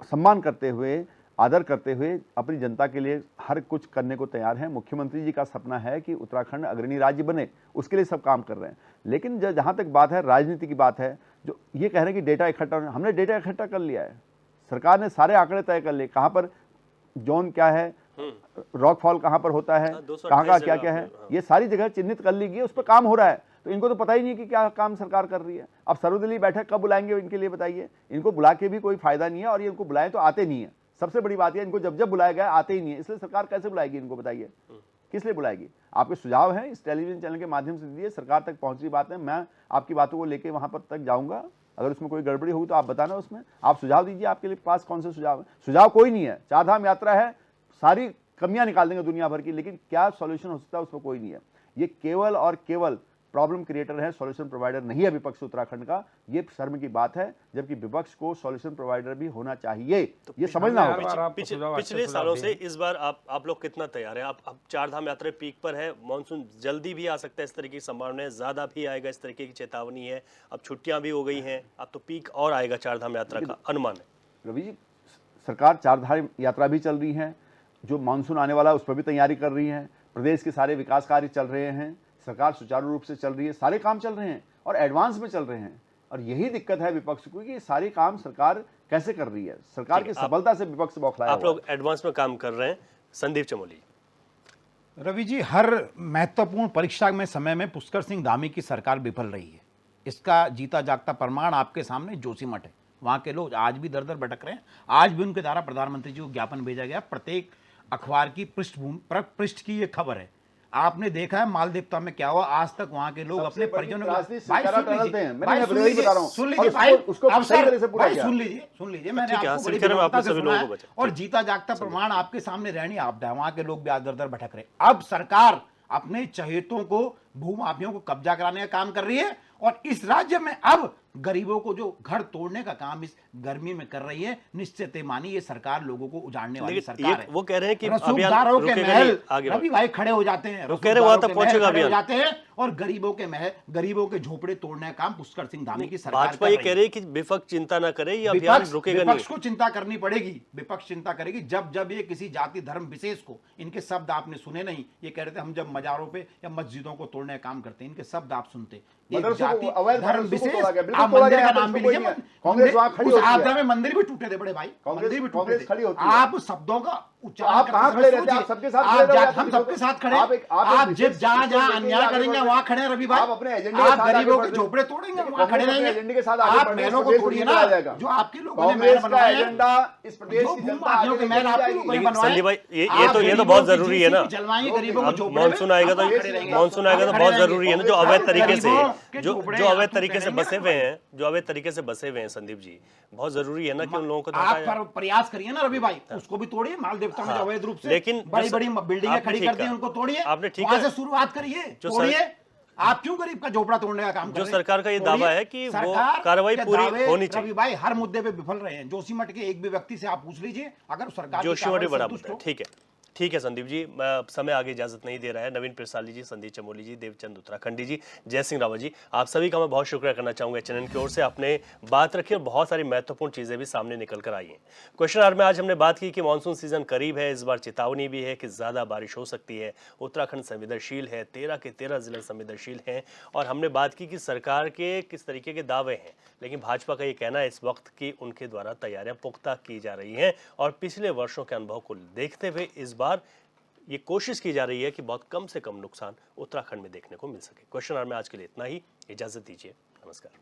सम्मान करते हुए आदर करते हुए अपनी जनता के लिए हर कुछ करने को तैयार हैं। मुख्यमंत्री जी का सपना है कि उत्तराखंड अग्रणी राज्य बने, उसके लिए सब काम कर रहे हैं। लेकिन जहाँ तक बात है राजनीति की बात है, जो ये कह रहे हैं कि डेटा इकट्ठा, हमने डेटा इकट्ठा कर लिया है, सरकार ने सारे आंकड़े तय कर लिए, कहाँ पर जोन क्या है, रॉकफॉल कहाँ पर होता है, कहाँ का क्या क्या है, ये सारी जगह चिन्हित कर ली गई, उस पर काम हो रहा है। तो इनको तो पता ही नहीं कि क्या काम सरकार कर रही है। अब सर्वदलीय बैठक कब बुलाएंगे इनके लिए बताइए? इनको बुला के भी कोई फायदा नहीं है, और ये इनको बुलाए तो आते नहीं है। सबसे बड़ी बात है इनको जब जब बुलाया गया आते ही नहीं है, इसलिए सरकार कैसे बुलाएगी इनको? बताइए किस लिए बुलाएगी? आपके सुझाव हैं इस टेलीविजन चैनल के माध्यम से दीजिए, सरकार तक पहुंच रही बात है, मैं आपकी बातों को लेके वहां पर तक जाऊंगा। अगर उसमें कोई गड़बड़ी होगी तो आप बताना, उसमें आप सुझाव दीजिए, आपके लिए पास कौन से सुझाव है? सुझाव कोई नहीं है, चारधाम यात्रा है, सारी कमियां निकाल देंगे दुनिया भर की, लेकिन क्या सॉल्यूशन हो सकता है उसमें कोई नहीं है। ये केवल और केवल प्रॉब्लम क्रिएटर है, सॉल्यूशन प्रोवाइडर नहीं है विपक्ष उत्तराखंड का। ये शर्म की बात है, जबकि विपक्ष को सॉल्यूशन प्रोवाइडर भी होना चाहिए, तो ये समझना होगा। पिछले सालों से इस बार आप लोग कितना तैयार हैं? आप चारधाम यात्रा पीक पर है, मानसून जल्दी भी आ सकता है, इस तरीके की संभावना है, ज्यादा भी आएगा इस तरीके की चेतावनी है, अब छुट्टियां भी हो गई हैं, अब तो पीक और आएगा चारधाम यात्रा का अनुमान है। रवि जी, सरकार चारधाम यात्रा भी चल रही है, जो मानसून आने वाला है उस पर भी तैयारी कर रही है, प्रदेश के सारे विकास कार्य चल रहे हैं, सरकार सुचारू रूप से चल रही है, सारे काम चल रहे हैं और एडवांस में चल रहे हैं। और यही दिक्कत है विपक्ष को कि ये सारे काम सरकार कैसे कर रही है। सरकार की सफलता से विपक्ष बौखलाया आप लोग एडवांस में काम कर रहे हैं। संदीप चमोली। रवि जी, हर महत्वपूर्ण परीक्षा में समय में पुष्कर सिंह धामी की सरकार विफल रही है। इसका जीता जागता प्रमाण आपके सामने जोशीमठ है। वहाँ के लोग आज भी दर दर भटक रहे हैं। आज भी उनके द्वारा प्रधानमंत्री जी को ज्ञापन भेजा गया। प्रत्येक अखबार की पृष्ठ की ये खबर है। आपने देखा है मालदेवता में क्या हुआ, आज तक वहां के लोग अपने परिजनों सुन लीजिए मैंने आपको सुना है, और जीता जागता प्रमाण आपके सामने रहनी आपदा है। वहां के लोग भी आज दर दर भटक रहे। अब सरकार अपने चहेतों को, भूमाफियों को कब्जा कराने का काम कर रही है, और इस राज्य में अब गरीबों को जो घर तोड़ने का काम इस गर्मी में कर रही है, निश्चित मानी ये सरकार लोगों को उजाड़ने वाली सरकार है। वो कह रहे हैं कि रसूखदारों के महल रवि भाई खड़े हो जाते हैं, जाते हैं, और गरीबों के महल, गरीबों के झोपड़े तोड़ने का काम पुष्कर सिंह धामी की सरकार। भाजपा ये कह रही है कि विपक्ष चिंता न करे, ये अभियान रुकेगा नहीं। विपक्ष को चिंता करनी पड़ेगी, विपक्ष चिंता करेगी जब जब ये किसी जाति धर्म विशेष को, इनके शब्द आपने सुने नहीं, ये कह रहे थे हम जब मजारों पे या मस्जिदों को तोड़ने का काम करते हैं, इनके शब्द आप सुनते, जाति धर्म विशेष, आप मंदिर का नाम भी लीजिए, उस आपदा में मंदिर भी टूटे थे बड़े भाई, मंदिर भी टूटे थे। आप शब्दों का आप कहां खड़े रहते हैं? आप सबके साथ खड़े, हम सबके साथ खड़े। आप जब जहां जहां अन्याय करेंगे वहां खड़े हैं रवि भाई। आप अपने एजेंडे आप गरीबों के झोपड़े तोड़ेंगे वहां खड़े रहेंगे। एजेंडे के साथ आप महलों को तोड़िए ना, जो आपके लोगों ने महल बनवाए हैं, एजेंडा इस प्रदेश की जनता के महल आपके लोगों ने बनवाए। संदीप भाई, ये तो बहुत जरूरी है ना, मानसून आएगा तो बहुत जरूरी है ना, जो अवैध तरीके से बसे हुए हैं, जो अवैध तरीके से बसे हुए हैं संदीप जी, बहुत जरूरी है ना कि उन लोगों को आप प्रयास करिए ना रवि भाई, उसको भी तोड़िए। मालदेवता में अवैध रूप से लेकिन बड़ी बड़ी बिल्डिंगें खड़ी कर दी, उनको तोड़िए। आपने ठीक है, शुरुआत करिए, तोड़िए। आप क्यों गरीब का झोपड़ा तोड़ने का काम कर रहे हैं? जो सरकार का ये दावा है कि वो कार्रवाई पूरी होनी चाहिए। रवि भाई हर मुद्दे पे विफल रहे हैं। जोशीमठ के एक भी व्यक्ति से आप पूछ लीजिए, अगर सरकार जोशीमठ बड़ा मुद्दा है। ठीक है संदीप जी, समय आगे इजाजत नहीं दे रहा है। नवीन प्रसाली जी, संदीप चमोली जी, देवचंद उत्तराखंडी जी, जय सिंह रावत जी, आप सभी का मैं बहुत शुक्रिया करना चाहूंगा चैनल की ओर से। आपने बात रखी और बहुत सारी महत्वपूर्ण चीजें भी सामने निकल कर आई हैं। क्वेश्चन आवर में आज हमने बात की कि मानसून सीजन करीब है, इस बार चेतावनी भी है कि ज्यादा बारिश हो सकती है। उत्तराखंड संवेदनशील है, 13 के 13 जिले संवेदनशील हैं, और हमने बात की कि सरकार के किस तरीके के दावे हैं, लेकिन भाजपा का ये कहना है इस वक्त की उनके द्वारा तैयारियां पुख्ता की जा रही हैं, और पिछले वर्षों के अनुभव को देखते हुए इस बार ये कोशिश की जा रही है कि बहुत कम से कम नुकसान उत्तराखंड में देखने को मिल सके। क्वेश्चन आवर में आज के लिए इतना ही, इजाजत दीजिए, नमस्कार।